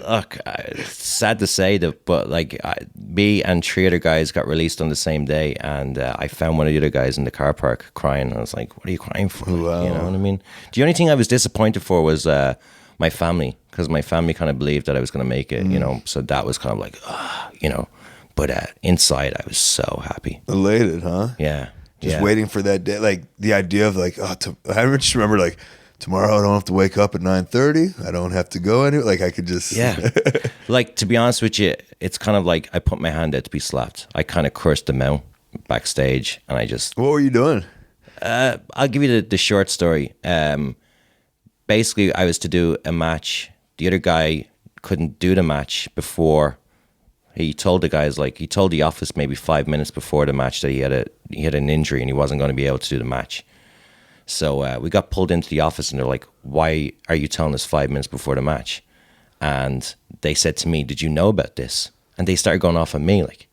Look, it's sad to say that, but like me and 3 other guys got released on the same day, and I found one of the other guys in the car park crying. And I was like, "What are you crying for?" Wow. You know what I mean? The only thing I was disappointed for was my family, because my family kind of believed that I was going to make it. You know, so that was kind of like, you know. But inside, I was so happy, elated, huh? Yeah. Just waiting for that day, like the idea of like, I just remember like tomorrow I don't have to wake up at 9:30. I don't have to go anywhere. Like I could just Like to be honest with you, it's kind of like I put my hand out to be slapped. I kind of cursed them out backstage, and I just. What were you doing? I'll give you the short story. Basically, I was to do a match. The other guy couldn't do the match before. He told the office maybe 5 minutes before the match that he had an injury and he wasn't going to be able to do the match. So we got pulled into the office and they're like, "Why are you telling us 5 minutes before the match?" And they said to me, "Did you know about this?" And they started going off on me, like,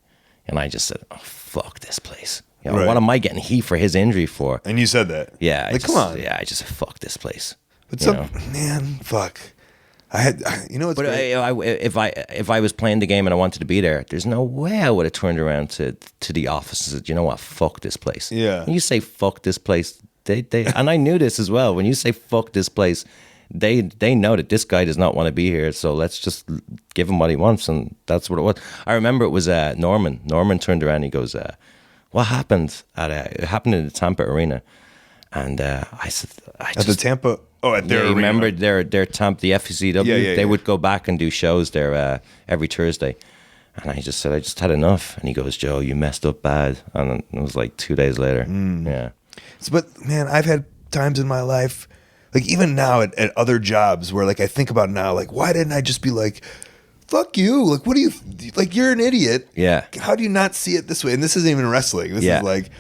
and I just said, "Oh, fuck this place. You know, What am I getting heat for his injury for?" And you said that. Yeah. Like, come on. Yeah, I just said, "Fuck this place." But man, fuck. It's but if I was playing the game and I wanted to be there, there's no way I would have turned around to the office and said, "You know what, fuck this place." Yeah. When you say fuck this place, they and I knew this as well. When you say fuck this place, they know that this guy does not want to be here, so let's just give him what he wants, and that's what it was. I remember it was Norman. Norman turned around and he goes, "What happened it happened in the Tampa arena?" And I said, at the Tampa. Oh, at their arena. Remember their Tampa, the FCW. They would go back and do shows there every Thursday. And I just said, I just had enough. And he goes, "Joe, you messed up bad." And it was like 2 days later. Yeah. But man, I've had times in my life, like even now at other jobs where like I think about now, like why didn't I just be like, "Fuck you"? Like, what do you like? You're an idiot. Yeah. How do you not see it this way? And this isn't even wrestling. This is like.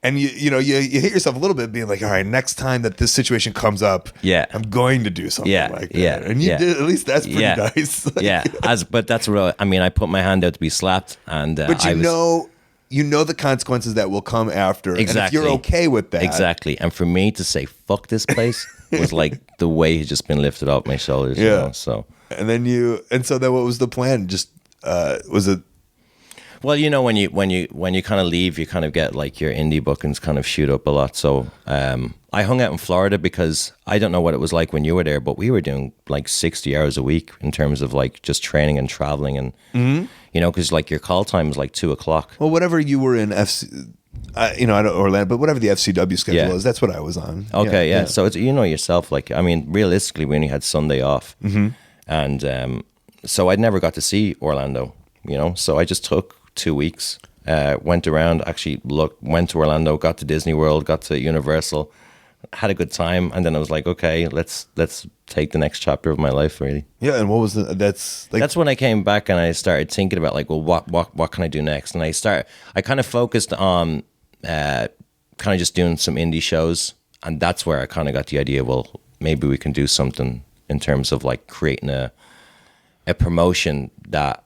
And you hit yourself a little bit being like, all right, next time that this situation comes up, I'm going to do something like that. Yeah, and you did, at least that's pretty nice. Like, but that's what I mean. I put my hand out to be slapped, and but you know the consequences that will come after. Exactly. And if you're okay with that, exactly. And for me to say "fuck this place" was like the weight had just been lifted off my shoulders. Yeah. You know, so and then what was the plan? Just was it? Well, when you kind of leave, you kind of get like your indie bookings kind of shoot up a lot. So I hung out in Florida because I don't know what it was like when you were there, but we were doing like 60 hours a week in terms of like just training and traveling, and because like your call time is like 2:00. Well, whatever you were in I don't Orlando, but whatever the FCW schedule is, that's what I was on. Okay, yeah. So it's yourself. Like, I mean, realistically, we only had Sunday off, and so I never got to see Orlando. So I just took 2 weeks, went around, went to Orlando, got to Disney World, got to Universal, had a good time, and then I was like, okay, let's take the next chapter of my life, really. Yeah, and what was that's when I came back and I started thinking about like, well, what can I do next? And I kind of focused on kind of just doing some indie shows, and that's where I kind of got the idea, well, maybe we can do something in terms of like creating a promotion that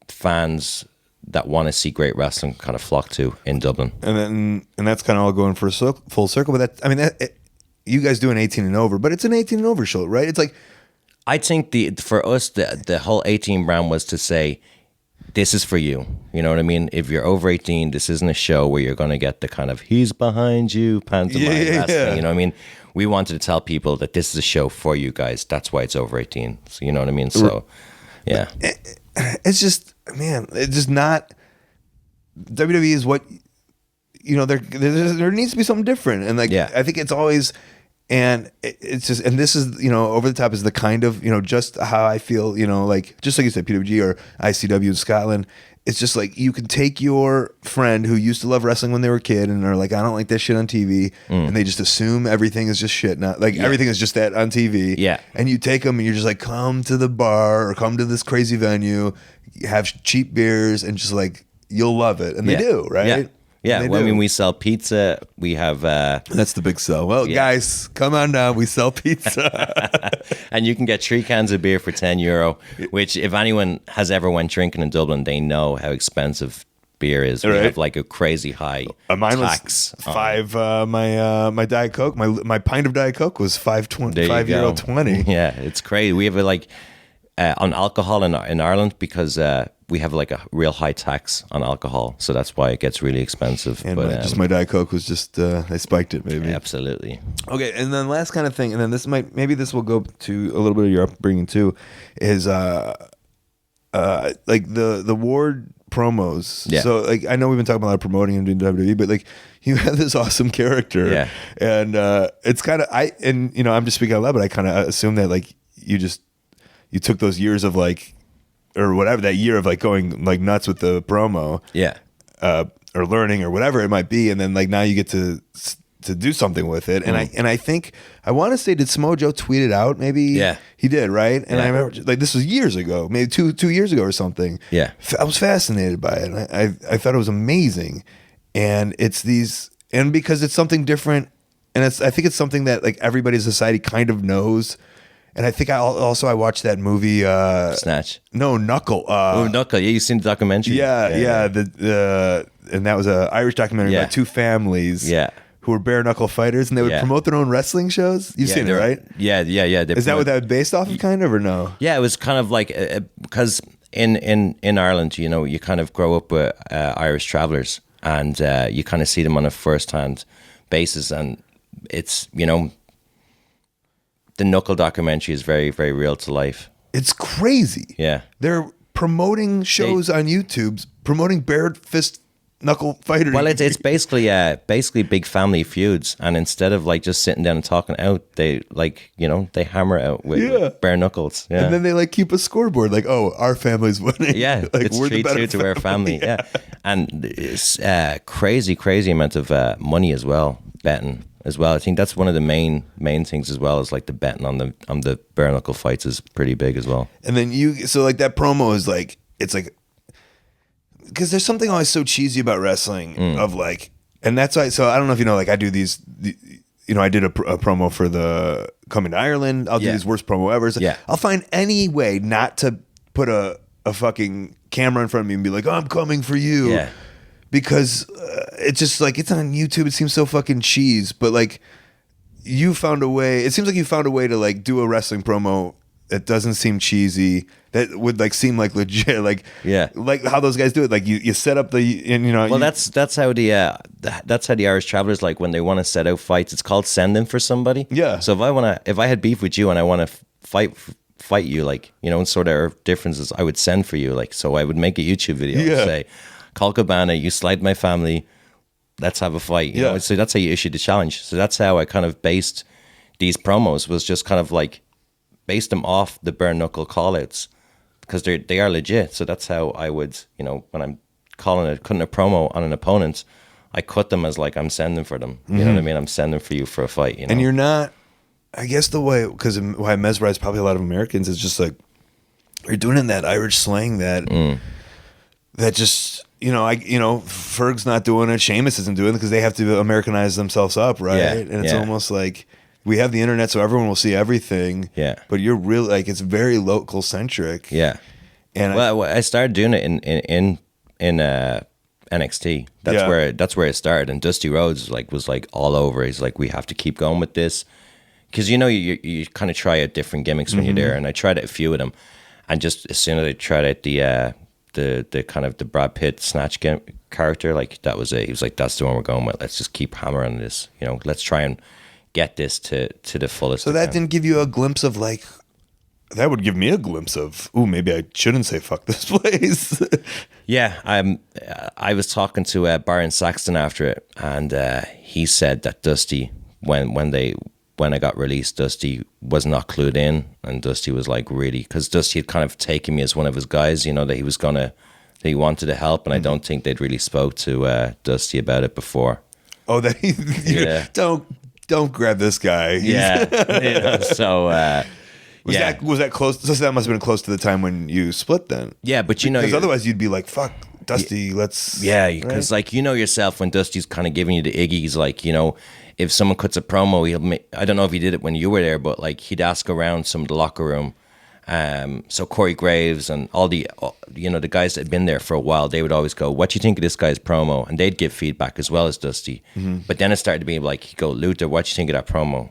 fans that want to see great wrestling kind of flock to in Dublin. And that's kind of all going for a full circle. But you guys do an 18 and over, but it's an 18 and over show, right? It's like, I think for us, the whole 18 brand was to say, this is for you. You know what I mean? If you're over 18, this isn't a show where you're going to get the kind of he's behind you pantomime wrestling. You know what I mean? We wanted to tell people that this is a show for you guys. That's why it's over 18. So you know what I mean? So, yeah. It's just, man, it's just not. WWE is what, there needs to be something different. And like, I think it's always, and it's just, and this is, Over the Top is the kind of, just how I feel, like, just like you said, PWG or ICW in Scotland. It's just like, you can take your friend who used to love wrestling when they were a kid and are like, I don't like that shit on TV. And they just assume everything is just shit. Not like everything is just that on TV. Yeah. And you take them and you're just like, come to the bar or come to this crazy venue, have cheap beers and just like, you'll love it. And they do, right? Yeah. Yeah, well, I mean, we sell pizza. We have... That's the big sell. Well, guys, come on down. We sell pizza. And you can get 3 cans of beer for €10, which if anyone has ever went drinking in Dublin, they know how expensive beer is. We have like a crazy high mine tax. Was my Diet Coke, my pint of Diet Coke was €5.20. Yeah, it's crazy. We have on alcohol in Ireland because... we have like a real high tax on alcohol, so that's why it gets really expensive. And my Diet Coke was just they spiked it, maybe. Absolutely. Okay, and then last kind of thing, and then this will go to a little bit of your upbringing too, is like the Ward promos. Yeah. So like I know we've been talking about a lot of promoting and doing WWE, but like you have this awesome character. Yeah. And it's kind of I'm just speaking out loud, but I kind of assume that like you took those years of like. Or whatever, that year of like going like nuts with the promo, or learning or whatever it might be, and then like now you get to do something with it. And I think I want to say, did Smojo tweet it out? Maybe he did, right? And I remember like this was years ago, maybe two years ago or something. Yeah, I was fascinated by it. I thought it was amazing, and it's because it's something different, and I think it's something that like everybody in society kind of knows. And I think I watched that movie Snatch. No, Knuckle. Knuckle. Yeah, you seen the documentary? Yeah. And that was an Irish documentary about 2 families. Who were bare knuckle fighters, and they would promote their own wrestling shows. You've seen it, right? Yeah. Is that what that was based off of, kind of, or no? Yeah, it was kind of like because in Ireland, you kind of grow up with Irish travelers, and you kind of see them on a first-hand basis, and it's the Knuckle documentary is very, very real to life. It's crazy. Yeah. They're promoting shows on YouTube, promoting bare fist knuckle fighters. Well, it's basically big family feuds, and instead of like just sitting down and talking out, they they hammer out with bare knuckles. Yeah. And then they like keep a scoreboard, like, oh, our family's winning. Yeah, like, it's 3-2 to our family. Yeah. And it's crazy amount of money as well, betting. As well, I think that's one of the main things as well, is like the betting on the bare knuckle fights is pretty big as well. And then so like that promo is like, it's like, because there's something always so cheesy about wrestling of like, and that's why. So I don't know if like I do these, I did a promo for the Coming to Ireland. I'll do these worst promo ever. So I'll find any way not to put a fucking camera in front of me and be like, oh, I'm coming for you. Yeah. Because it's just like, it's on YouTube. It seems so fucking cheese, but like you found a way. It seems like you found a way to like do a wrestling promo that doesn't seem cheesy, that would like seem like legit, like like how those guys do it. Like you set up and Well, that's how the Irish Travelers, like when they want to set out fights, it's called sending for somebody. Yeah. So if I had beef with you and I want to fight you, like, and sort of our differences, I would send for you. Like, so I would make a YouTube video and say, Colt Cabana, you slight my family, let's have a fight. You know? So that's how you issue the challenge. So that's how I kind of based these promos, was just kind of like based them off the bare knuckle call outs, because they are legit. So that's how I would, when I'm cutting a promo on an opponent, I cut them as like I'm sending for them. You know what I mean? I'm sending for you for a fight. And you're not, I guess the way, because why I mesmerize probably a lot of Americans is just like, you're doing it in that Irish slang that just, Ferg's not doing it, Sheamus isn't doing it because they have to Americanize themselves up, right? And it's almost like, we have the internet, so everyone will see everything. Yeah. But you're really like, it's very local centric. Yeah. And I started doing it in NXT. That's where it started. And Dusty Rhodes was all over. He's like, we have to keep going with this, because you kind of try out different gimmicks when you're there. And I tried out a few of them, and just as soon as I tried out the kind of the Brad Pitt snatch character, like that was it. He was like, that's the one we're going with. Let's just keep hammering this. Let's try and get this to the fullest. So that didn't give you a glimpse of like, that would give me a glimpse of, ooh, maybe I shouldn't say fuck this place. Yeah, I was talking to Byron Saxton after it, and he said that Dusty, when I got released, Dusty was not clued in, and Dusty was like, really, because Dusty had kind of taken me as one of his guys, that he wanted to help, and I don't think they'd really spoke to Dusty about it before. Oh, don't grab this guy. Yeah. So was that close? So that must have been close to the time when you split then. Yeah, but because otherwise you'd be like, fuck, Dusty, let's. Yeah, because like yourself, when Dusty's kind of giving you the iggies, like if someone cuts a promo, I don't know if he did it when you were there, but like he'd ask around some of the locker room. So Corey Graves and all the the guys that had been there for a while, they would always go, what do you think of this guy's promo? And they'd give feedback as well as Dusty. But then it started to be like, he'd go, Luther, what do you think of that promo?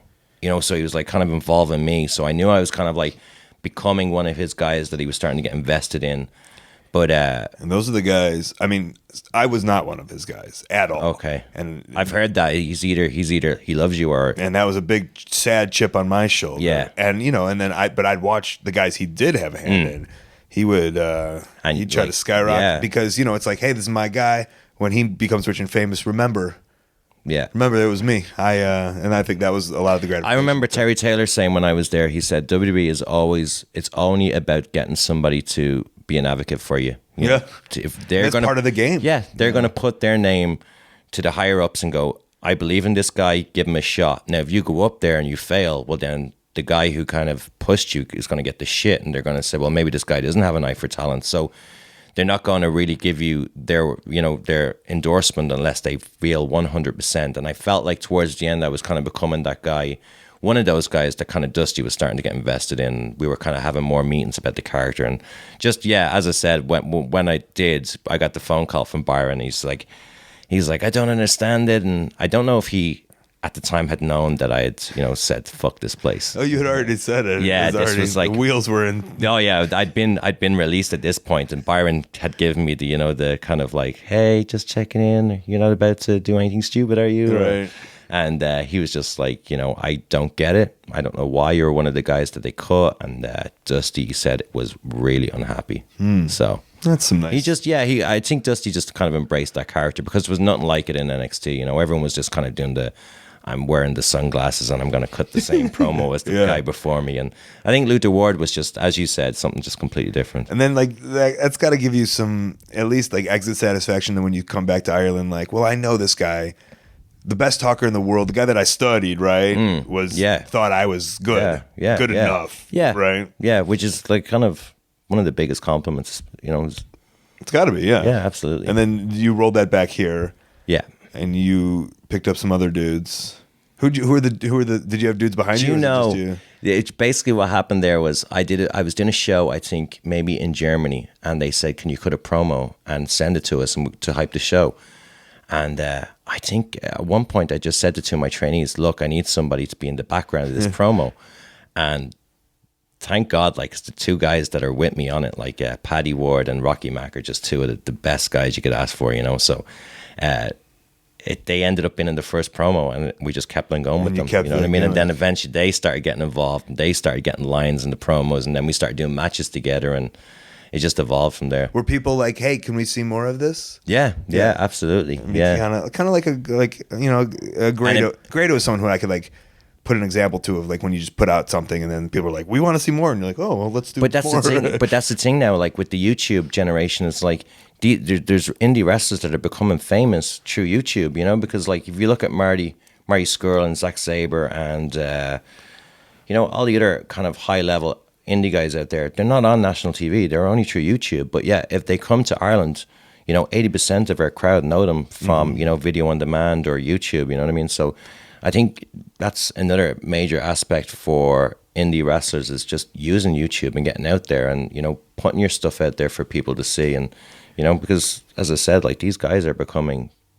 So he was like kind of involving me. So I knew I was kind of like becoming one of his guys that he was starting to get invested in. But and those are the guys. I mean, I was not one of his guys at all. Okay, and I've heard that he's either he loves you or. And that was a big sad chip on my shoulder. Yeah, and and then I'd watch the guys he did have a hand in. He would he'd try to skyrocket because it's like, hey, this is my guy. When he becomes rich and famous, remember it was me. And I think that was a lot of the gratification. I remember Terry Taylor saying when I was there, he said WWE is it's only about getting somebody to be an advocate for you. If they're that's part of the game. Yeah, they're going to put their name to the higher ups and go, I believe in this guy, give him a shot. Now, if you go up there and you fail, well, then the guy who kind of pushed you is going to get the shit, and they're going to say, well, maybe this guy doesn't have an eye for talent. So they're not going to really give you their endorsement unless they feel 100%. And I felt like towards the end, I was kind of becoming that guy. One of those guys that kind of Dusty was starting to get invested in. We were kind of having more meetings about the character, and just as I said, when I did, I got the phone call from Byron. He's like, I don't understand it, and I don't know if he at the time had known that I had said fuck this place. Oh, you had already said it. Yeah, this was like the wheels were in. Oh yeah, I'd been released at this point, and Byron had given me the the kind of like, hey, just checking in. You're not about to do anything stupid, are you? Right. And he was just like, I don't get it. I don't know why you're one of the guys that they cut. And Dusty said was really unhappy. So that's some nice. I think Dusty just kind of embraced that character because there was nothing like it in NXT. Everyone was just kind of doing I'm wearing the sunglasses and I'm going to cut the same promo as the guy before me. And I think Luther Ward was just, as you said, something just completely different. And then that's got to give you some, at least like exit satisfaction. Then when you come back to Ireland, like, well, I know this guy. The best talker in the world, the guy that I studied, right, thought I was good, good enough, right, which is like kind of one of the biggest compliments, It's got to be, yeah, absolutely. And then you rolled that back here, and you picked up some other dudes. Did you have dudes behind you? It's basically what happened there was I was doing a show, I think maybe in Germany, and they said, can you cut a promo and send it to us to hype the show? And I think at one point I just said to two of my trainees, look, I need somebody to be in the background of this promo. And thank God, like, 'cause the two guys that are with me on it, like Paddy Ward and Rocky Mack, are just two of the best guys you could ask for, you know. So they ended up being in the first promo, and we just kept on going with them. You know what I mean? And then eventually they started getting involved, and they started getting lines in the promos, and then we started doing matches together, and it just evolved from there. Were people like, "Hey, can we see more of this?" Yeah, absolutely. Kind of like a Grado is someone who I could like put an example to, of like when you just put out something and then people are like, "We want to see more," and you're like, "Oh, well, let's do." But that's more. the thing. But that's the thing now. Like with the YouTube generation, it's like there's indie wrestlers that are becoming famous through YouTube. You know, because like if you look at Marty Skrull and Zack Sabre and all the other kind of high level indie guys out there, they're not on national TV. They're only through YouTube. But yeah, if they come to Ireland, 80% of our crowd know them from video on demand or YouTube. You know what I mean? So I think that's another major aspect for indie wrestlers, is just using YouTube and getting out there and, putting your stuff out there for people to see. And, because as I said, like these guys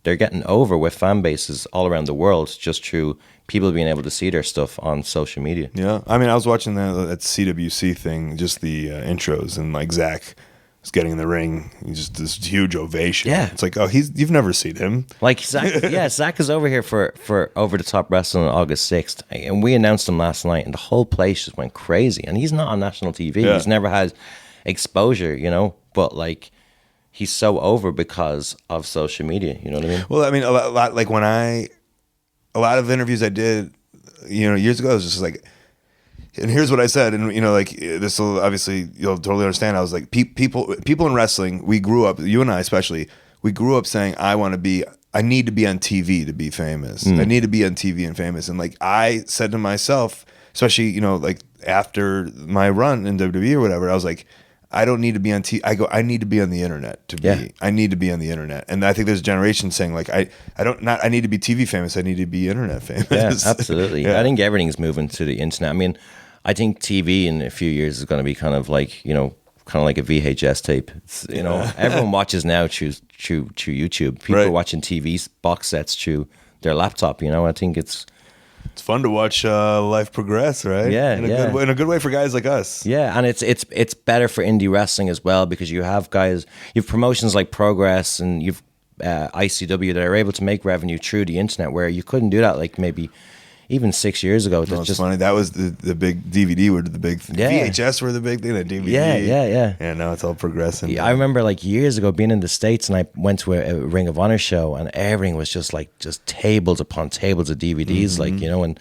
they're getting over with fan bases all around the world just through people being able to see their stuff on social media. Yeah. I mean, I was watching that CWC thing, just the intros, and like Zach was getting in the ring, just this huge ovation. Yeah. It's like, oh, you've never seen him. Like Zach, Zach is over here for Over the Top Wrestling on August 6th. And we announced him last night, and the whole place just went crazy. And he's not on national TV. Yeah. He's never had exposure, but like he's so over because of social media. You know what I mean? Well, I mean, a lot like a lot of interviews I did, years ago, I was just like, and here's what I said, and like this will obviously you'll totally understand. I was like, people in wrestling, we grew up, you and I especially, we grew up saying, I need to be on TV to be famous. I need to be on TV and famous. And like I said to myself, especially like after my run in WWE or whatever, I was like, I don't need to be on TV. I need to be on the internet to be. Yeah. I need to be on the internet, and I think there's a generation saying like, I need to be TV famous. I need to be internet famous. Yeah, absolutely. Yeah. I think everything's moving to the internet. I mean, I think TV in a few years is going to be kind of like kind of like a VHS tape. It's, everyone watches now through YouTube. People are watching TV box sets through their laptop. I think it's fun to watch life progress, right? Yeah, in a good way for guys like us. Yeah, and it's better for indie wrestling as well, because you have promotions like Progress and you've ICW that are able to make revenue through the internet, where you couldn't do that like maybe even 6 years ago. No, it's funny. That was the big DVD were the big thing. Yeah. VHS were the big thing. The DVD. Yeah. And now it's all progressing. Yeah, I remember like years ago being in the States, and I went to a Ring of Honor show, and everything was just tables upon tables of DVDs, and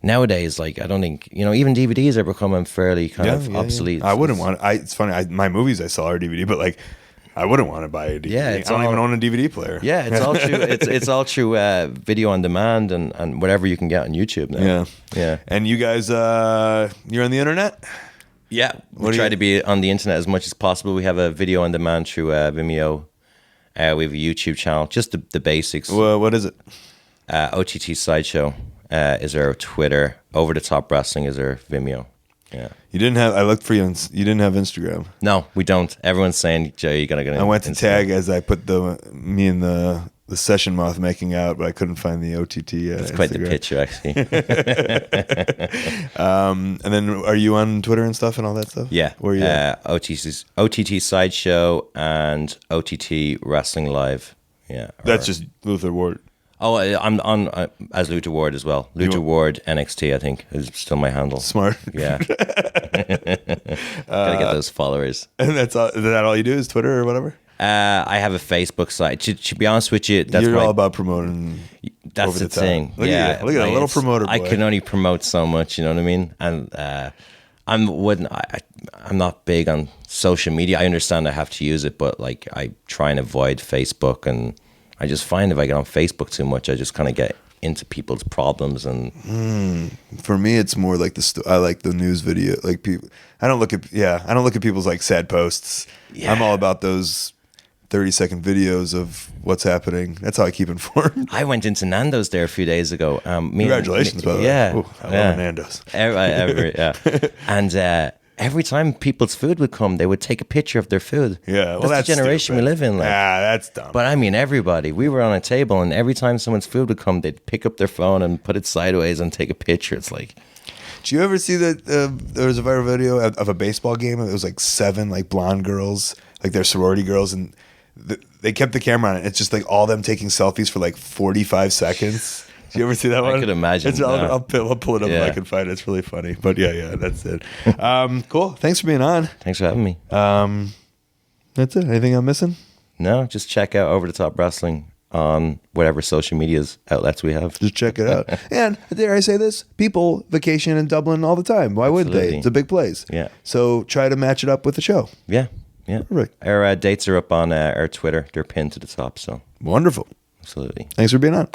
nowadays, like I don't think even DVDs are becoming fairly kind of obsolete. I wouldn't want. It's funny. My movies I saw are DVD, but like, I wouldn't want to buy a DVD. Yeah, I don't even own a DVD player. Yeah, it's all true. It's all true. Video on demand and whatever you can get on YouTube now. Yeah. And you guys, you're on the internet? Yeah, we try to be on the internet as much as possible. We have a video on demand through Vimeo. We have a YouTube channel, just the basics. Well, what is it? OTT Sideshow is our Twitter. Over the Top Wrestling is our Vimeo. Yeah. You didn't have. I looked for you. You didn't have Instagram. No, we don't. Everyone's saying, Joe, you gotta get. I went to Instagram. Tag as I put me and the session moth making out, but I couldn't find the OTT. It's quite the picture, actually. And then, are you on Twitter and stuff and all that stuff? Yeah. Where are you? OTT Sideshow and OTT Wrestling Live. Yeah. That's just Luther Ward. Oh, I'm on as Luther Ward as well. Luther Ward NXT, I think, is still my handle. Smart. Yeah. Gotta get those followers. And that's all, is that all you do is Twitter or whatever? I have a Facebook site. To be honest with you, you're all about promoing. That's the thing. Look at a little promoter boy. I can only promote so much. You know what I mean? And I'm not big on social media. I understand I have to use it, but like I try and avoid Facebook, and I just find if I get on Facebook too much, I just kind of get into people's problems. And for me, it's more like I like the news video. Like people, I don't look at people's like sad posts. Yeah. I'm all about those 30-second videos of what's happening. That's how I keep informed. I went into Nando's there a few days ago. Congratulations, by the way. Yeah, I love Nando's. And every time people's food would come, they would take a picture of their food. Yeah, well, that's the generation stupid. We live in. Like. That's dumb. But I mean, everybody. We were on a table, and every time someone's food would come, they'd pick up their phone and put it sideways and take a picture. It's like, Did you ever see that there was a viral video of a baseball game? It was like 7 like blonde girls, like they're sorority girls, and they kept the camera on it. It's just like all them taking selfies for like 45 seconds. Did you ever see that one? I could imagine. I'll pull it up if I can find it. It's really funny. But yeah, that's it. Cool. Thanks for being on. Thanks for having me. That's it. Anything I'm missing? No, just check out Over the Top Wrestling on whatever social medias outlets we have. Just check it out. And dare I say this? People vacation in Dublin all the time. Why wouldn't they? It's a big place. Yeah. So try to match it up with the show. Yeah. Perfect. Our dates are up on our Twitter. They're pinned to the top. So wonderful. Absolutely. Thanks for being on.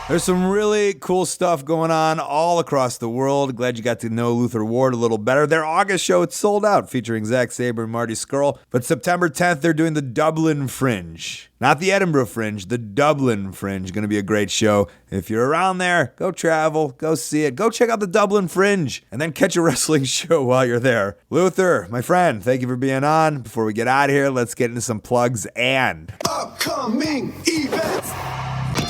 There's some really cool stuff going on all across the world. Glad you got to know Luther Ward a little better. Their August show, it's sold out, featuring Zack Sabre and Marty Scurll. But September 10th, they're doing the Dublin Fringe. Not the Edinburgh Fringe, the Dublin Fringe. Going to be a great show. If you're around there, go travel, go see it. Go check out the Dublin Fringe, and then catch a wrestling show while you're there. Luther, my friend, thank you for being on. Before we get out of here, let's get into some plugs and Upcoming events.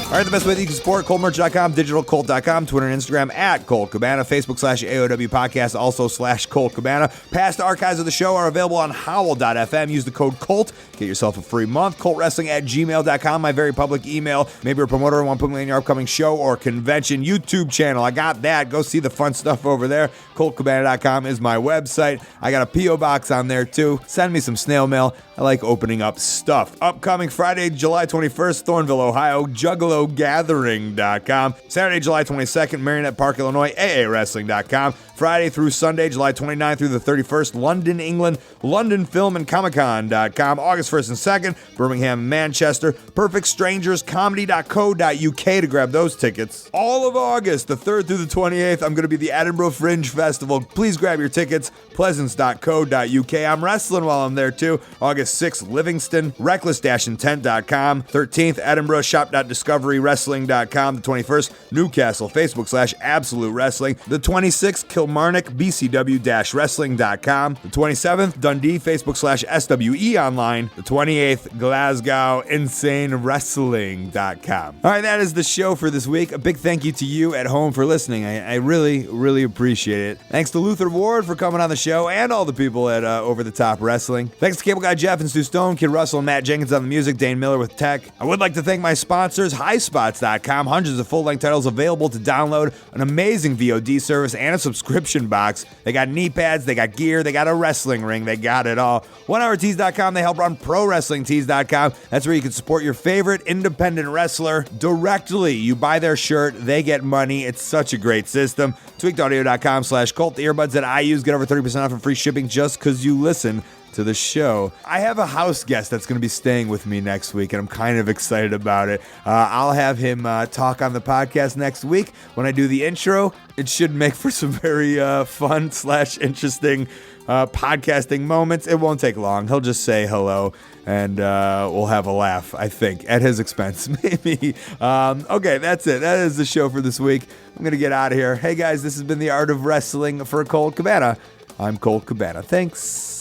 All right, the best way that you can support, ColtMerch.com, digitalcolt.com, Twitter and Instagram at Colt Cabana, Facebook /AOW Podcast, also /Colt Cabana. Past archives of the show are available on Howl.fm. Use the code COLT. Get yourself a free month. ColtWrestling@gmail.com, my very public email. Maybe you're a promoter and want to put me in your upcoming show or convention. YouTube channel, I got that. Go see the fun stuff over there. ColtCabana.com is my website. I got a P.O. box on there, too. Send me some snail mail. I like opening up stuff. Upcoming Friday, July 21st, Thornville, Ohio, JuggaloGathering.com. Saturday, July 22nd, Marionette Park, Illinois, AAWrestling.com. Friday through Sunday, July 29th through the 31st, London, England, LondonFilmandComicCon.com. August 1st and 2nd, Birmingham, Manchester. PerfectStrangersComedy.co.uk to grab those tickets. All of August, the 3rd through the 28th, I'm going to be at the Edinburgh Fringe Festival. Please grab your tickets, Pleasance.co.uk. I'm wrestling while I'm there too. August 6th, Livingston, Reckless-Intent.com. 13th, Edinburgh, Shop.DiscoveryWrestling.com. The 21st, Newcastle, Facebook /Absolute Wrestling. The 26th, Kilmarnock, BCW-Wrestling.com. The 27th, Dundee, Facebook /SWE Online. The 28th, Glasgow, InsaneWrestling.com. All right, that is the show for this week. A big thank you to you at home for listening. I really, really appreciate it. Thanks to Luther Ward for coming on the show and all the people at Over the Top Wrestling. Thanks to Cable Guy Jeff and Stu Stone, Kid Russell, and Matt Jenkins on the music, Dane Miller with tech. I would like to thank my sponsors, HighSpots.com. Hundreds of full-length titles available to download, an amazing VOD service, and a subscription box. They got knee pads, they got gear, they got a wrestling ring, they got it all. OneHourTees.com, they help run ProWrestlingTees.com. That's where you can support your favorite independent wrestler directly. You buy their shirt, they get money. It's such a great system. TweakedAudio.com/Colt. The earbuds that I use get over 30% off and free shipping just because you listen to the show. I have a house guest that's going to be staying with me next week, and I'm kind of excited about it. I'll have him talk on the podcast next week. When I do the intro, it should make for some very fun / interesting podcasting moments. It won't take long. He'll just say hello, and we'll have a laugh, I think, at his expense, maybe. Okay, that's it. That is the show for this week. I'm going to get out of here. Hey, guys, this has been The Art of Wrestling for Colt Cabana. I'm Colt Cabana. Thanks.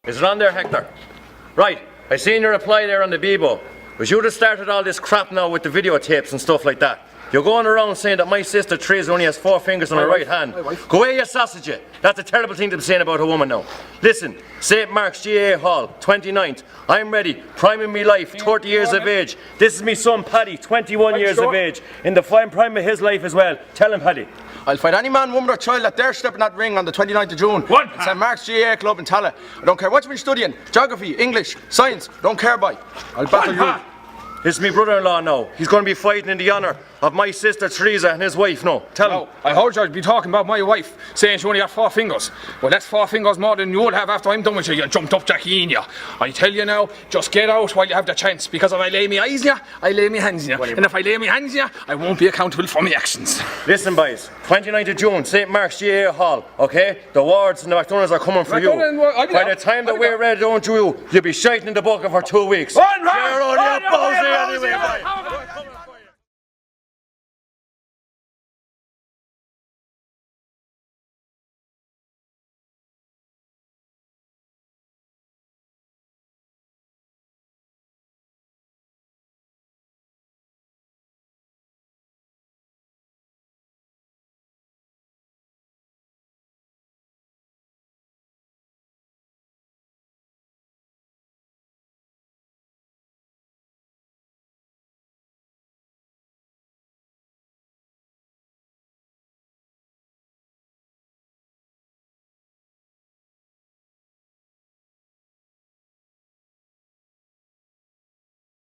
Is it on there, Hector? Right, I seen your reply there on the Bebo. Was you that started all this crap now with the videotapes and stuff like that? You're going around saying that my sister Teresa only has 4 fingers on her right hand. Go away, you sausage, you. That's a terrible thing to be saying about a woman now. Listen, St. Mark's GA Hall, 29th. I'm ready, prime of me life, 30 years of age. This is me son Paddy, 21 years of age. In the fine prime of his life as well. Tell him, Paddy. I'll fight any man, woman or child that dare step in that ring on the 29th of June. What? St. Mark's GA Club in Tala. I don't care what you've been studying, geography, English, science, don't care by. I'll battle you. This is me brother-in-law now. He's going to be fighting in the honour of my sister Teresa and his wife now. Tell him. I heard you'd be talking about my wife, saying she only had 4 fingers. Well, that's 4 fingers more than you would have after I'm done with you, you jumped up Jackie in ya. I tell you now, just get out while you have the chance, because if I lay me eyes in ya, I lay me hands in ya. And if I lay me hands in ya, I won't be accountable for my actions. Listen, boys, 29th of June, St. Mark's GA Hall, okay? The wards and the McDonald's are coming for you. By the time that we're ready, don't you'll be shiting in the bucket for 2 weeks. One, you're only a ballsy anyway, boy.